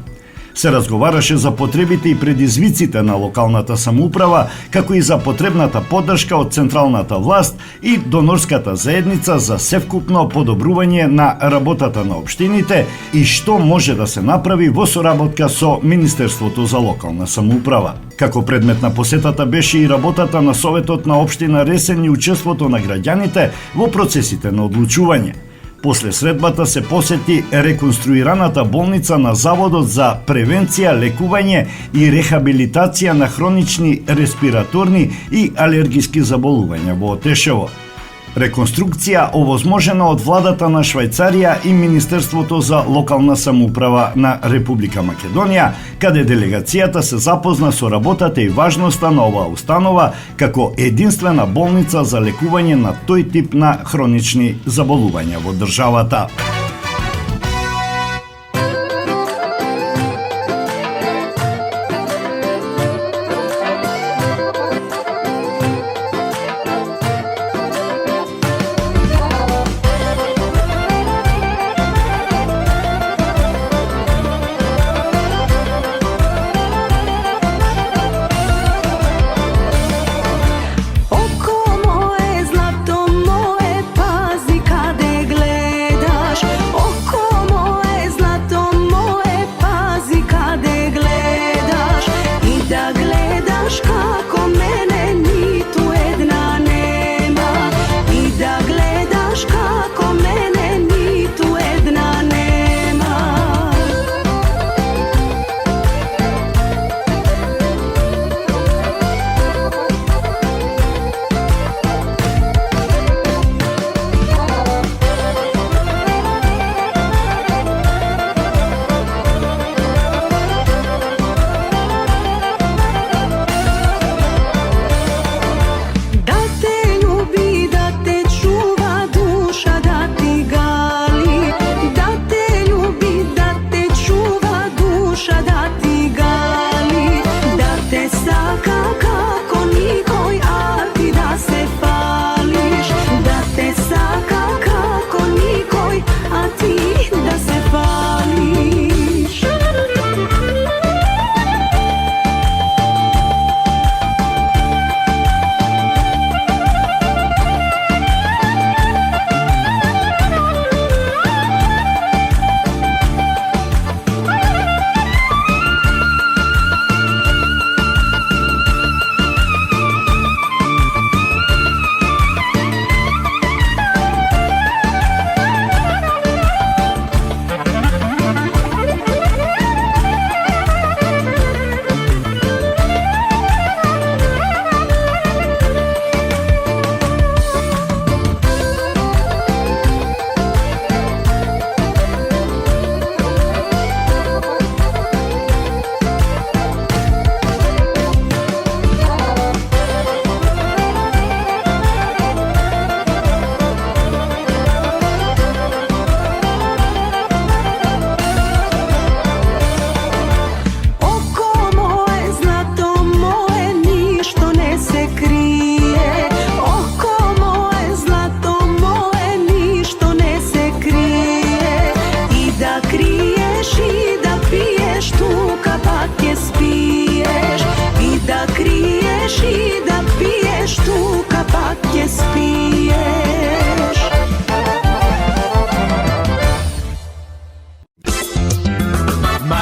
Се разговараше за потребите и предизвиците на локалната самоуправа, како и за потребната поддршка од централната власт и донорската заедница за севкупно подобрување на работата на општините и што може да се направи во соработка со Министерството за локална самоуправа. Како предмет на посетата беше и работата на Советот на општина Ресен и учеството на граѓаните во процесите на одлучување. После средбата се посети реконструираната болница на Заводот за превенција, лекување и рехабилитација на хронични респираторни и алергиски заболувања во Отешево. Реконструкција овозможена од владата на Швајцарија и Министерството за локална самоуправа на Република Македонија, каде делегацијата се запозна со работата и важноста на оваа установа како единствена болница за лекување на тој тип на хронични заболувања во државата.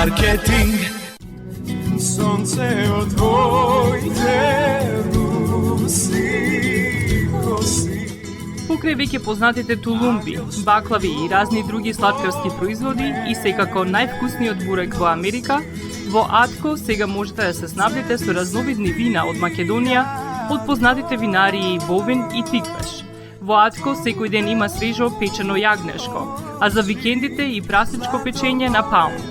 Marketing, sonce od tvojte rusi kosi. Покрај веќе познатите тулумби, баклави и разни други сладкарски производи и секако највкусниот бурек во Америка, во Атко сега можете да се снабдите со разновидни вина од Македонија, од познатите винарии Бовин и Тиквеш. Во Атко секој ден има свежо печено јагнешко, а за викендите и прасечко печење на паунд.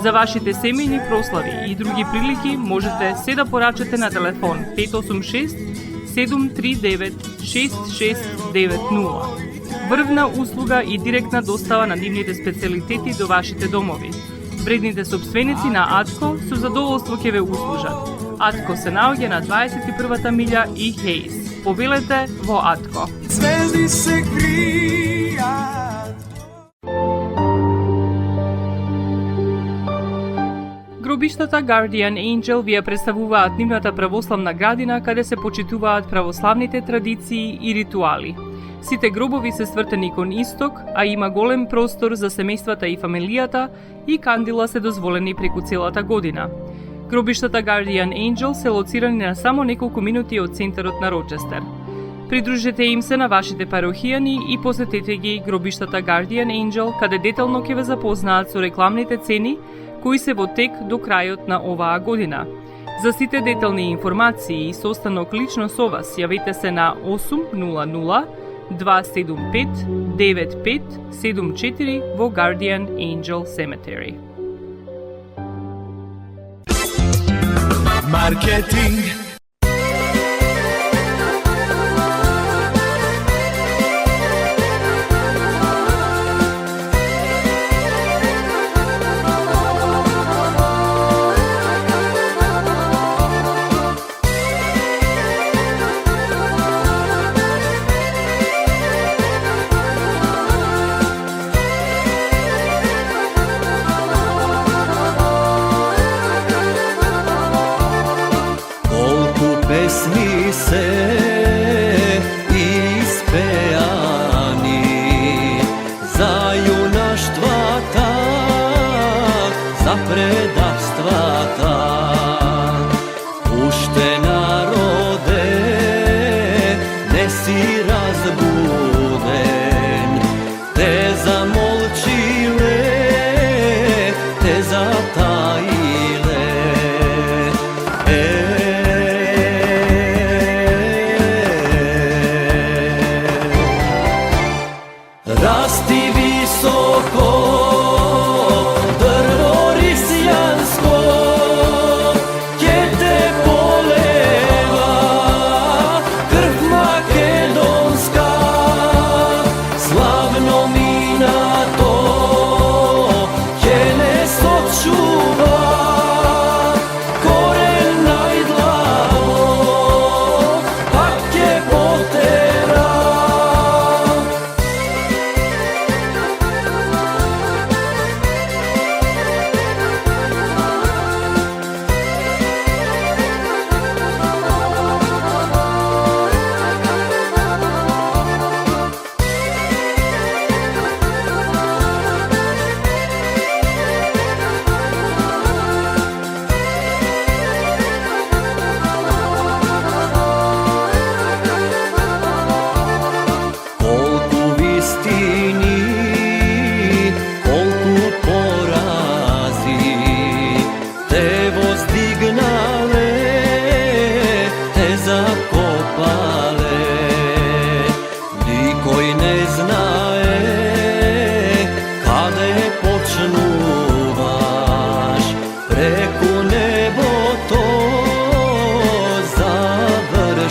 За вашите семејни прослави и други прилики можете се да порачате на телефон 586 739 6690. Врвна услуга и директна достава на нивните специјалитети до вашите домови. Вредните собственици на Атко со задоволство ќе ве услужат. Атко се наоѓа на 21-та милја и Хейс. Повелете во Атко. Звезди се кријат. Гробиштата Guardian Angel ви ја представуваат нивната православна градина каде се почитуваат православните традиции и ритуали. Сите гробови се свртени кон исток, а има голем простор за семејствата и фамилијата и кандила се дозволени преку целата година. Гробиштата Guardian Angel се лоцирани на само неколку минути од центарот на Рочестер. Придружете им се на вашите парохијани и посетете ги гробиштата Guardian Angel, каде детално ќе ве запознаат со рекламните цени кои се во тек до крајот на оваа година. За сите детални информации и состанок лично со вас, јавете се на 800 275 9574 во Guardian Angel Cemetery. Маркетинг. Pesmi se ispejani za junaštva tak, za predavstva tak. Ušte narode, ne si razbuden, te zamolčile, te zatajile. Rasti visoko, drvo risjansko, kje te poleva, krv makedonska, slavno mina to, kje ne sočuva, koren najdlavo, pak je potera. Rasti visoko, drvo risjansko, kje te poleva, krv makedonska, slavno mina to, kje ne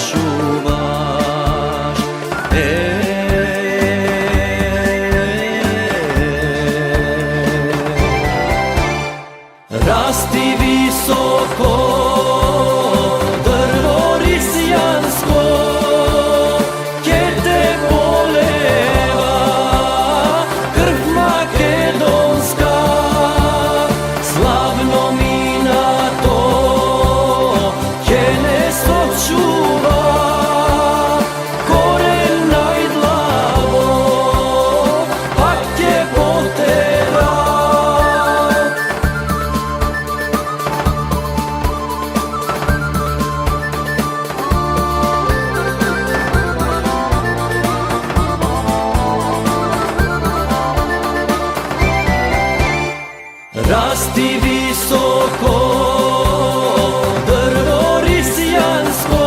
sočuva, koren najdlavo, pak je potera. Rasti visoko, drvo risjansko, kje te poleva, krv makedonska, slavno mina to, kje ne sočuva, koren najdlavo, pak je potera. Rasti visoko, drvo risjansko, kje te poleva, krv makedonska, slavno mina to, kje ne sočuva, koren najdlavo, pak je potera. Rasti visoko, drvo risjansko,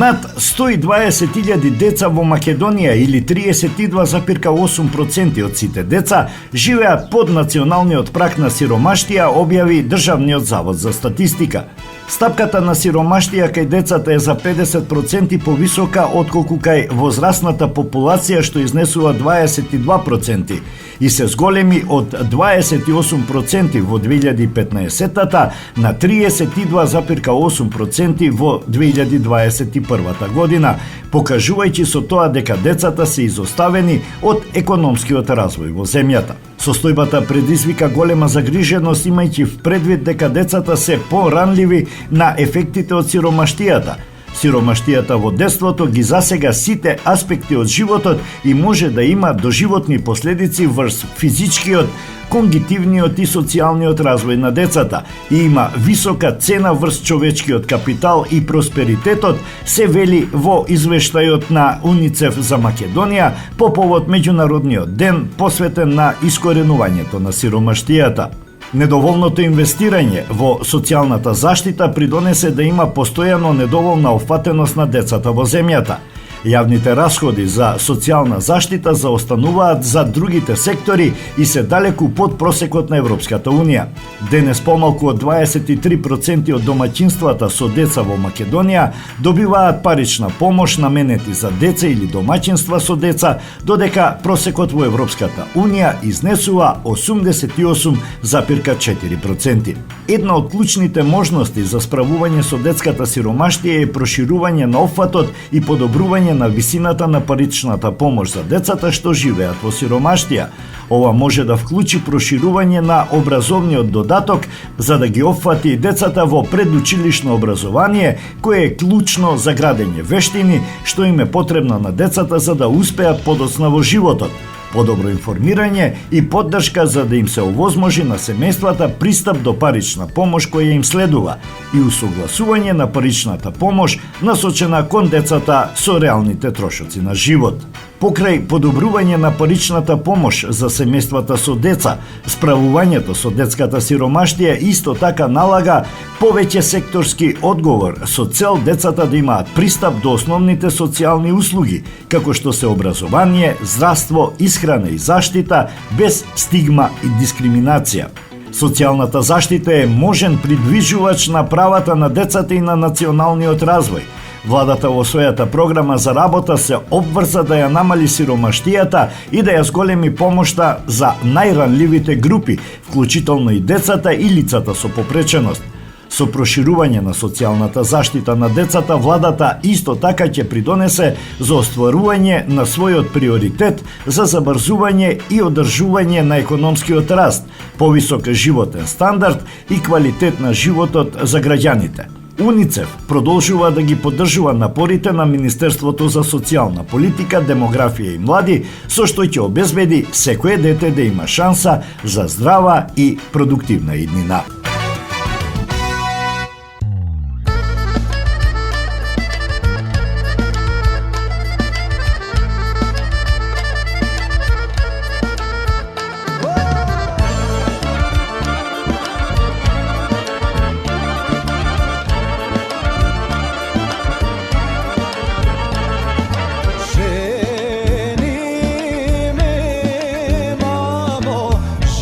Над 120.000 деца во Македонија или 32,8% од сите деца живеат под националниот праг на сиромаштија, објави Државниот завод за статистика. Стапката на сиромаштија кај децата е за 50% повисока отколку кај возрастната популација, што изнесува 22% и се зголеми од 28% во 2015 на 32,8% во 2021 година, покажувајќи со тоа дека децата се изоставени од економскиот развој во земјата. Состојбата предизвика голема загриженост, имајќи в предвид дека децата се поранливи на ефектите од сиромаштијата. Сиромаштијата во детството ги засега сите аспекти од животот и може да има доживотни последици врз физичкиот, когнитивниот и социјалниот развој на децата и има висока цена врз човечкиот капитал и просперитетот, се вели во извештајот на УНИЦЕФ за Македонија по повод меѓународниот ден посветен на искоренувањето на сиромаштијата. Недоволното инвестирање во социјалната заштита придонесе да има постојано недоволна опфатеност на децата во земјата. Јавните расходи за социјална заштита заостануваат за другите сектори и се далеку под просекот на Европската Унија. Денес помалку од 23% од домаќинствата со деца во Македонија добиваат парична помош наменети за деца или домаќинства со деца, додека просекот во Европската Унија изнесува 88,4%. Една од клучните можности за справување со детската сиромаштија е проширување на опфатот и подобрување на висината на паричната помош за децата што живеат во сиромаштија. Ова може да вклучи проширување на образовниот додаток за да ги опфати децата во предучилишно образование, кое е клучно за градење вештини што им е потребно на децата за да успеат подоцна во животот. Подобро информирање и поддршка за да им се овозможи на семејствата пристап до парична помош која им следува и усогласување на паричната помош насочена кон децата со реалните трошоци на живот. Покрај подобрување на паричната помош за семејствата со деца, справувањето со детската сиромаштија исто така налага повеќе секторски одговор со цел децата да имаат пристап до основните социјални услуги, како што се образование, здравство, исхрана и заштита, без стигма и дискриминација. Социјалната заштита е можен придвижувач на правата на децата и на националниот развој. Владата во својата програма за работа се обврза да ја намали сиромаштијата и да ја зголеми помошта за најранливите групи, вклучително и децата и лицата со попреченост. Со проширување на социјалната заштита на децата, владата исто така ќе придонесе за остварување на својот приоритет за забрзување и одржување на економскиот раст, повисок животен стандард и квалитет на животот за граѓаните. УНИЦЕФ продолжува да ги поддржува напорите на Министерството за социјална политика, демографија и млади, со што ќе обезбеди секое дете да има шанса за здрава и продуктивна иднина.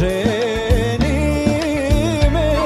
Ženi me,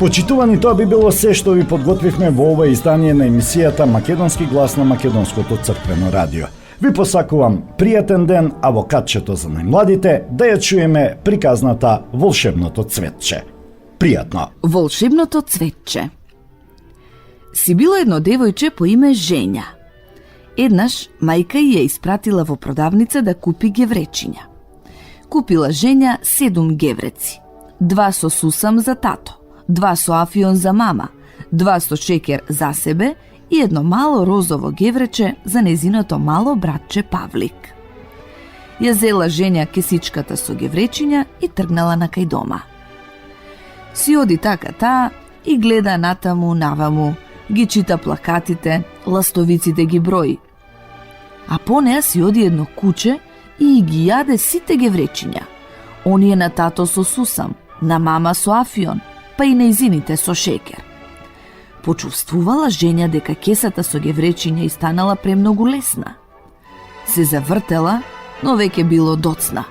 Почитувани, тоа би било се што ви подготвивме во ова издание на емисијата Македонски глас на Македонското црквено радио. Ви посакувам пријатен ден, а во катчето за најмладите да ја чуеме приказната Волшебното цветче. Пријатно! Волшебното цветче. Си било едно девојче по име Женја. Еднаш мајка ја испратила во продавница да купи гевречиња. Купила Женја 7 гевреци. 2 со сусам за тато, 2 со афион за мама, 2 со шекер за себе и едно мало розово геврече за незиното мало братче Павлик. Ја зела Женја кесичката со гевречиња и тргнала на кај дома. Си оди така таа и гледа натаму наваму, ги чита плакатите, ластовиците ги брои. А по неа си оди едно куче и ги јаде сите гевречиња. Оние на тато со сусам, на мама со афион, па и нејзините со шекер. Почувствувала Женја дека кесата со гевречиња и станала премногу лесна. Се завртела, но веќе било доцна.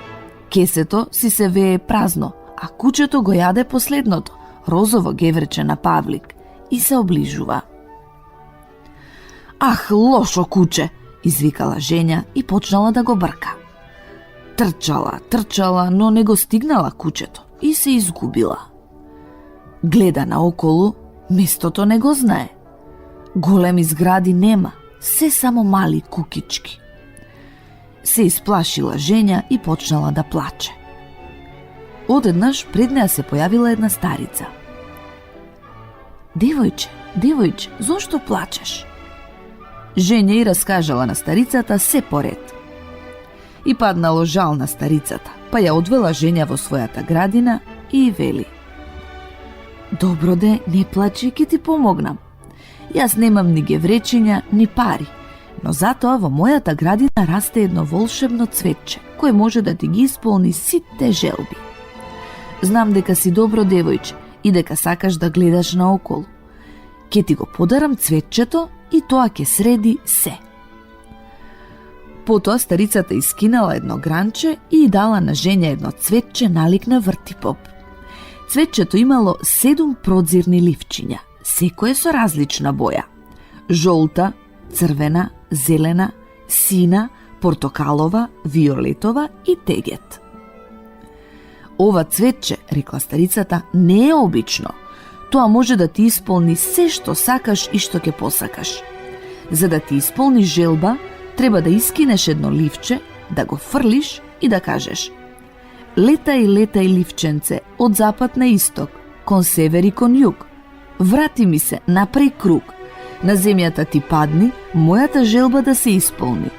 Кесето си се вее празно, а кучето го јаде последното, розово геврече на Павлик, и се оближува. Ах, лошо куче, извикала Женја и почнала да го брка. Трчала, но не го стигнала кучето и се изгубила. Гледа наоколу, местото не го знае. Големи згради нема, се само мали кукички. Се исплашила Женја и почнала да плаче. Одеднаш пред неа се појавила една старица. Девојче, зошто плачеш? Женја и раскажала на старицата се поред. И паднало жал на старицата, па ја одвела Женја во својата градина и вели: Добро де, не плачи, ќе ти помогнам. Јас немам ни гевречиња, ни пари, но затоа во мојата градина расте едно волшебно цветче, кој може да ти ги исполни сите желби. Знам дека си добро девојче и дека сакаш да гледаш наоколу. Ке ти го подарам цветчето и тоа ќе среди се. Потоа старицата искинала едно гранче и дала на Женја едно цветче налик на вртипоп. Цветчето имало 7 продзирни ливчиња, секое со различна боја: жолта, црвена, зелена, сина, портокалова, виолетова и тегет. Ова цветче, рекла старицата, не е обично. Тоа може да ти исполни се што сакаш и што ќе посакаш. За да ти исполниш желба, треба да искинеш едно ливче, да го фрлиш и да кажеш: летај ливченце од запад на исток, кон север и кон југ. Врати ми се, направи круг. На земјата ти падни, мојата желба да се исполни.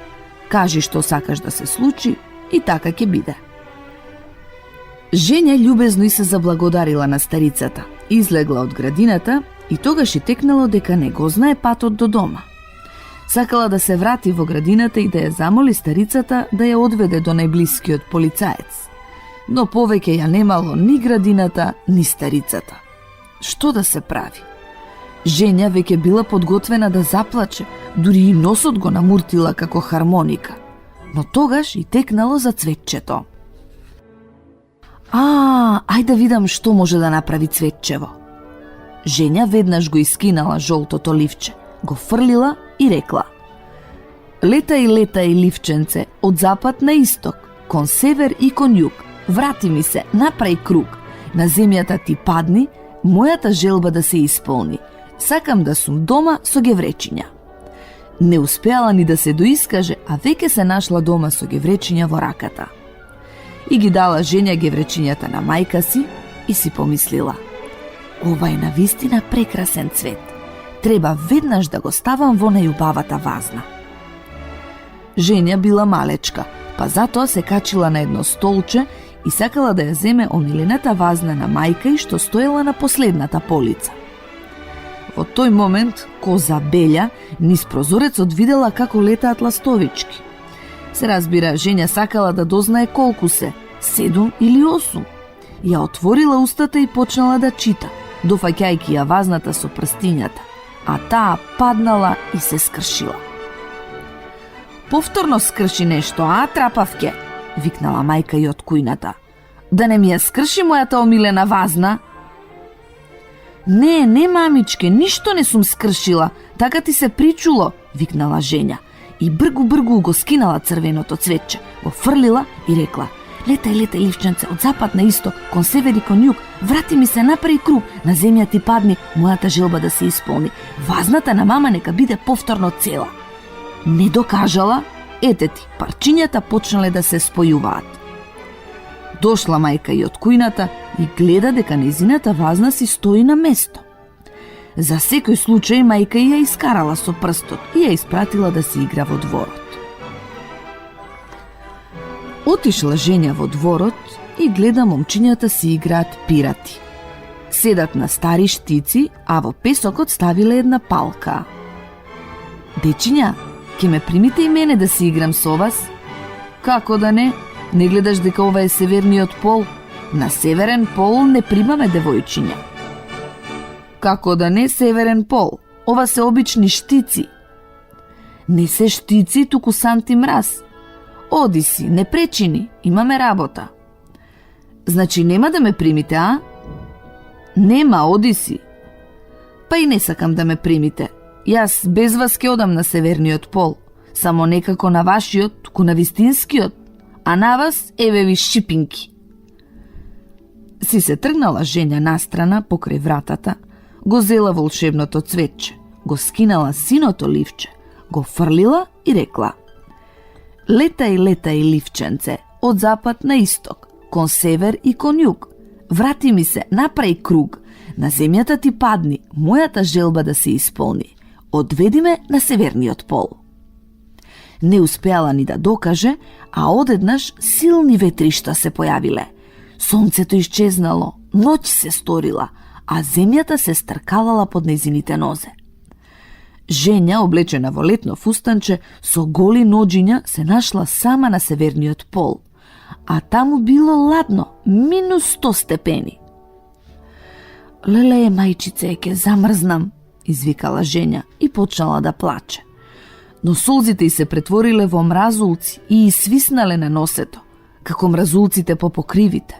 Кажи што сакаш да се случи и така ќе биде. Женја љубезно и се заблагодарила на старицата, излегла од градината и тогаш и текнало дека не го знае патот до дома. Сакала да се врати во градината и да ја замоли старицата да ја одведе до најблискиот полицаец. Но повеќе ја немало ни градината, ни старицата. Што да се прави? Женја веќе била подготвена да заплаче, дури и носот го намуртила како хармоника. Но тогаш и текнало за цветчето. Ајде да видам што може да направи цветчево. Женја веднаш го искинала жолтото ливче, го фрлила и рекла: летај ливченце од запад на исток, кон север и кон југ. Врати ми се, направи круг. На земјата ти падни, мојата желба да се исполни. Сакам да сум дома со гевречиња. Не успеала ни да се доискаже, а веќе се нашла дома со гевречиња во раката. И ги дала Женја гевречињата на мајка си и си помислила: ова е навистина прекрасен цвет. Треба веднаш да го ставам во најубавата вазна. Женја била малечка, па затоа се качила на едно столче и сакала да ја земе омилената вазна на мајка и што стоела на последната полица. Во тој момент коза Белја низ прозорецот видела како летаат ластовички. Се разбира, Женја сакала да дознае колку се, 7 или 8. Ја отворила устата и почнала да чита, дофаќајќи ја вазната со прстињата, а таа паднала и се скршила. Повторно скрши нешто, трапавке, викнала мајка и од кујната. Да не ми ја скрши мојата омилена вазна? Не, мамичке, ништо не сум скршила, така ти се причуло, викнала Женја. И бргу го скинала црвеното цветче, го фрлила и рекла: Летај, ливченце, од запад на исток, кон север и кон југ, врати ми се направи круг, на земја ти падни, мојата желба да се исполни. Вазната на мама нека биде повторно цела. Не докажала, ете ти, парчињата почнале да се спојуваат. Дошла мајка и од кујната и гледа дека нејзината вазна си стои на место. За секој случај мајка ја искарала со прстот и ја испратила да се игра во дворот. Отишла Женја во дворот и гледа момчињата си играат пирати. Седат на стари штици, а во песокот ставиле една палка. Дечиња, ке ме примите и мене да си играм со вас? Како да не? Не гледаш дека ова е северниот пол? На северен пол не примаме девојчиња. Како да не северен пол? Ова се обични штици. Не се штици, туку санти мраз. Оди си, не пречини, имаме работа. Значи нема да ме примите, а? Нема, оди си. Па и не сакам да ме примите. Јас без вас ке одам на северниот пол. Само некако на вашиот, туку на вистинскиот. А на вас, еве ви шипинки. Си се тргнала Женја настрана покрај вратата, го зела волшебното цветче, го скинала синото ливче, го фрлила и рекла: Летај, ливченце, од запад на исток, кон север и кон југ. Врати ми се, направи круг, на земјата ти падни, мојата желба да се исполни. Одведи ме на северниот пол. Не успеала ни да докаже, а одеднаш силни ветришта се појавиле. Сонцето исчезнало, ноќ се сторила, а земјата се стркалала под нејзините нозе. Женја, облечена во летно фустанче, со голи ноџиња се нашла сама на северниот пол, а таму било ладно, минус 100 степени. Леле, мајчице, ке замрзнам, извикала Женја и почнала да плаче. Но солзите й се претвориле во мразулци и свиснале на носето, како мразулците по покривите.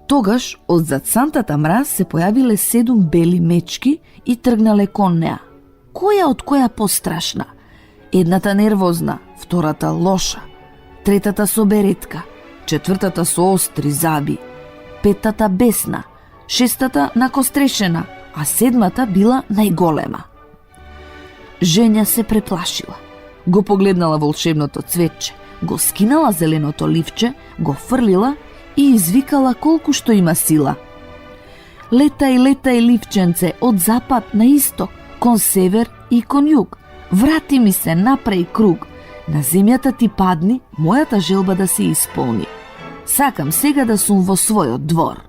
Тогаш од зад сантата мраз се појавиле 7 бели мечки и тргнале кон неа. Која од која пострашна? Едната нервозна, втората лоша, третата со беретка, четвртата со остри заби, петтата бесна, шестата накострешена, а седмата била најголема. Женја се преплашила. Го погледнала волшебното цветче, го скинала зеленото ливче, го фрлила и извикала колку што има сила. Летај, ливченце, од запад на исток, кон север и кон југ. Врати ми се, направи круг. На земјата ти падни, мојата желба да се исполни. Сакам сега да сум во својот двор.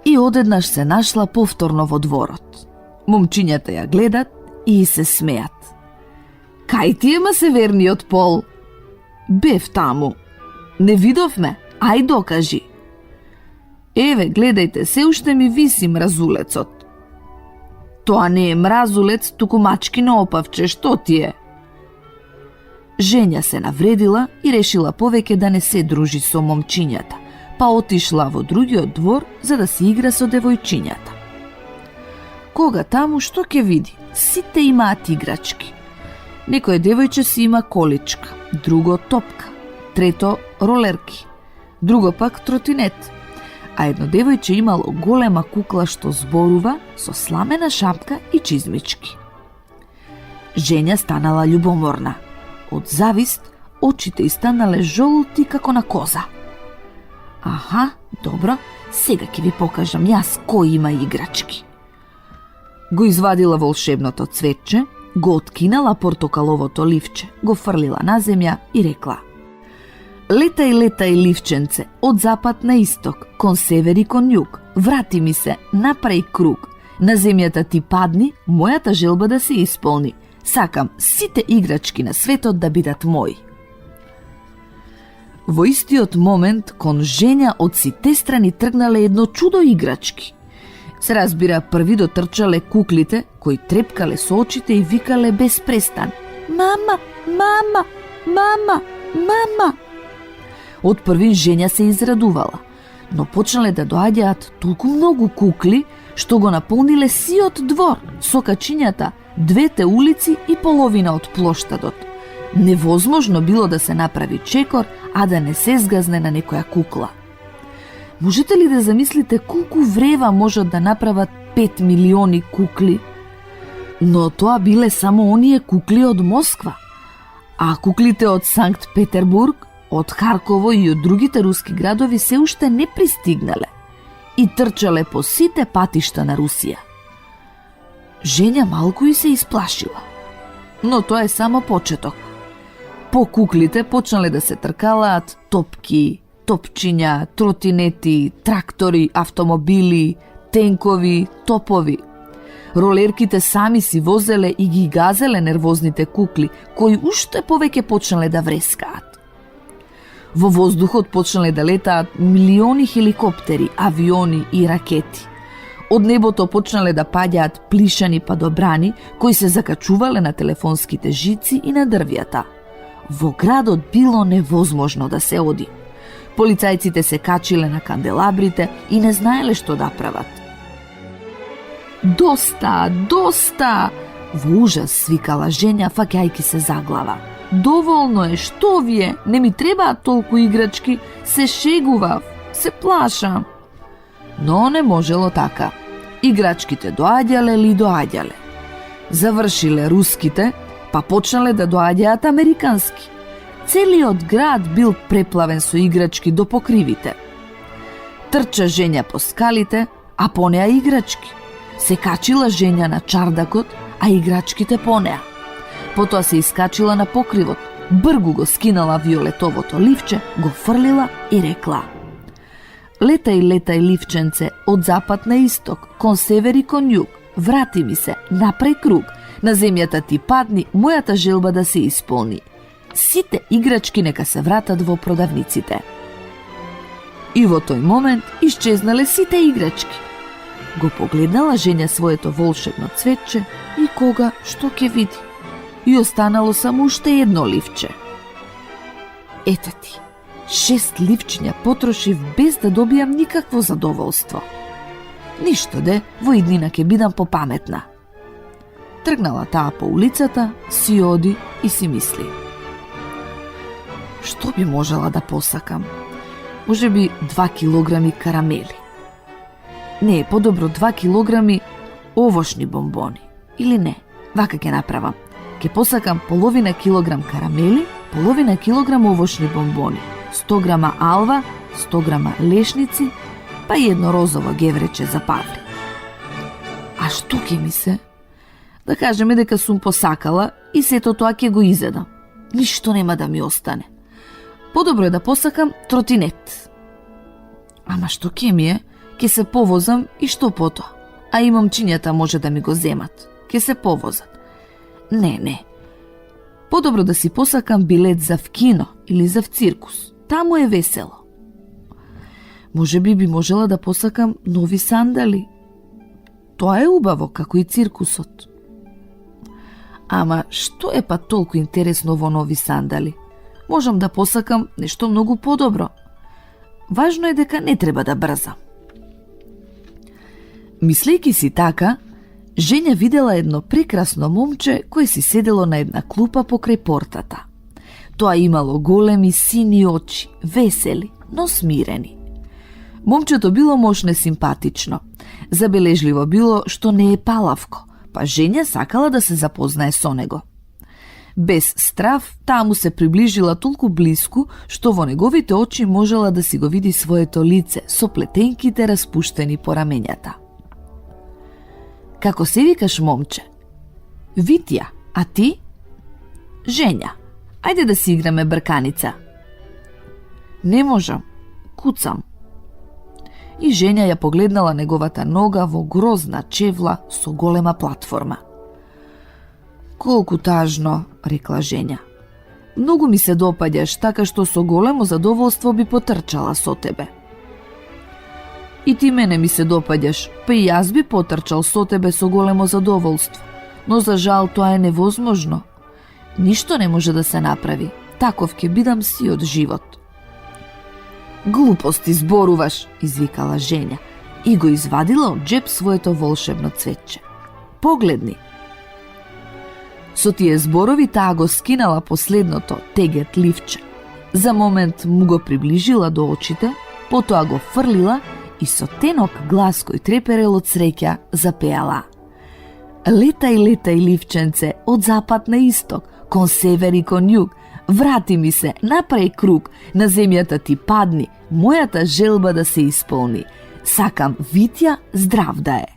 И одеднаш се нашла повторно во дворот. Момчињата ја гледат и се смеат. Кај ти ема северниот пол? Бев таму. Не видовме, ај докажи. Еве, гледајте, се уште ми виси мразулецот. Тоа не е мразулец, туку мачкино опавче, што ти е? Женја се навредила и решила повеќе да не се дружи со момчињата, па отишла во другиот двор за да се игра со девојчињата. Кога таму, што ќе види? Сите имаат играчки. Некој девојче си има количка, друго топка, трето ролерки, друго пак тротинет, а едно девојче имало голема кукла што зборува со сламена шапка и чизмички. Женја станала љубоморна. Од завист, очите й станале жолти како на коза. Аха, добро, сега ќе ви покажам јас кој има играчки. Го извадила волшебното цветче, го откинала портокаловото ливче, го фрлила на земја и рекла: Летај, ливченце, од запад на исток, кон север и кон југ. Врати ми се, направи круг. На земјата ти падни, мојата желба да се исполни. Сакам сите играчки на светот да бидат мои. Во истиот момент, кон Женја од сите страни тргнале едно чудо играчки. Се разбира, први дотрчале куклите, кои трепкале со очите и викале без престан: Мама, мама, мама, мама. Од првин Женја се израдувала. но почнале да доаѓаат толку многу кукли што го наполниле сиот двор со качињата, двете улици и половина од плоштадот. Невозможно било да се направи чекор, а да не се згазне на некоја кукла. Можете ли да замислите колку врева можат да направат 5 милиони кукли? Но тоа биле само оние кукли од Москва, а куклите од Санкт Петербург, од Харково и од другите руски градови се уште не пристигнале и трчале по сите патишта на Русија. Женја малку и се исплашила, но тоа е само почеток. По куклите почнале да се тркалаат топки, топчиња, тротинети, трактори, автомобили, тенкови, топови. Ролерките сами си возеле и ги газеле нервозните кукли, кои уште повеќе почнале да врескаат. Во воздухот почнале да летаат милиони хеликоптери, авиони и ракети. Од небото почнале да паѓаат плишани падобрани, кои се закачувале на телефонските жици и на дрвјата. Во градот било невозможно да се оди. Полицајците се качиле на канделабрите и не знаеле што да прават. Доста, доста! Во ужас свикала Женја, фаќајки се за глава. Доволно е, што ви е? Не ми требаат толку играчки, се шегував, се плашам. Но не можело така. Играчките доаѓале ли доаѓале. Завршиле руските, па почнале да доаѓаат американски. Целиот град бил преплавен со играчки до покривите. Трча Женја по скалите, а по неа играчки. Се качила Женја на чардакот, а играчките по неа. Потоа се искачила на покривот, бргу го скинала виолетовото ливче, го фрлила и рекла: летај, летај, ливченце, од запад на исток, кон север и кон југ, врати ми се, напрај круг, на земјата ти падни, мојата желба да се исполни. Сите играчки нека се вратат во продавниците. И во тој момент исчезнале сите играчки. Го погледнала Женја своето волшебно цветче и кога што ќе види. И останало само уште едно ливче. Ете ти, 6 ливчиња потрошив без да добијам никакво задоволство. Ништо де, во иднина ќе бидам попаметна. Тргнала таа по улицата, си оди и си мисли: што би можела да посакам? Може би 2 килограми карамели. Не е подобро 2 килограми овошни бомбони. Или не, вака ќе направам. Ќе посакам половина килограм карамели, половина килограм овошни бомбони, 100 грама алва, 100 грама лешници, па и едно розово геврече за Павли. А што ќе ми се? Да кажеме дека сум посакала и сето тоа ќе го изедам. Ништо нема да ми остане. Подобро е да посакам тротинет. Ама што ќе ми е? Ке се повозам и што потоа? А и момчињата може да ми го земат. Ке се повозат. Не. Подобро да си посакам билет за в кино или за в циркус. Таму е весело. Може би можела да посакам нови сандали. Тоа е убаво, како и циркусот. Ама што е па толку интересно во нови сандали? Можам да посакам нешто многу подобро. Важно е дека не треба да брзам. Мислејќи си така, Женја видела едно прекрасно момче кое си седело на една клупа покрај портата. Тоа имало големи сини очи, весели, но смирени. Момчето било мошне симпатично. Забележливо било што не е палавко, па Женја сакала да се запознае со него. Без страв, таа му се приближила толку блиску, што во неговите очи можела да си го види своето лице со плетенките распуштени по рамењата. Како се викаш, момче? Витја, а ти? Женја, ајде да си играме брканица. Не можам, куцам. И Женја ја погледнала неговата нога во грозна чевла со голема платформа. Колку тажно, рекла Женја. Многу ми се допаѓаш, така што со големо задоволство би потрчала со тебе. И ти мене ми се допаѓаш, па и јас би потрчал со тебе со големо задоволство. Но за жал тоа е невозможно. Ништо не може да се направи. Таков ќе бидам сиот живот. Глупости зборуваш, извикала Женја и го извадила од джеп своето волшебно цвече. Погледни. Со тие зборови таа го скинала последното тегет ливче. За момент му го приближила до очите, потоа го фрлила и со тенок глас кој треперел од среќа запеала: Летај, летај, ливченце, од запад на исток, кон север и кон југ, врати ми се, направи круг, на земјата ти падни, мојата желба да се исполни. Сакам Витја здрав да е.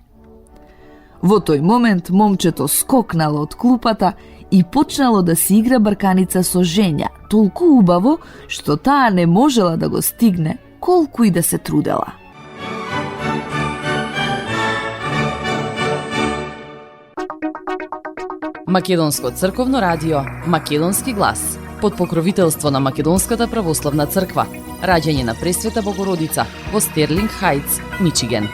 Во тој момент момчето скокнало од клупата и почнало да си игра брканица со Женја, толку убаво што таа не можела да го стигне, колку и да се трудела. Македонско црковно радио, Македонски глас, под покровителство на Македонската православна црква, раѓање на Пресвета Богородица во Стерлинг Хајтс, Мичиген.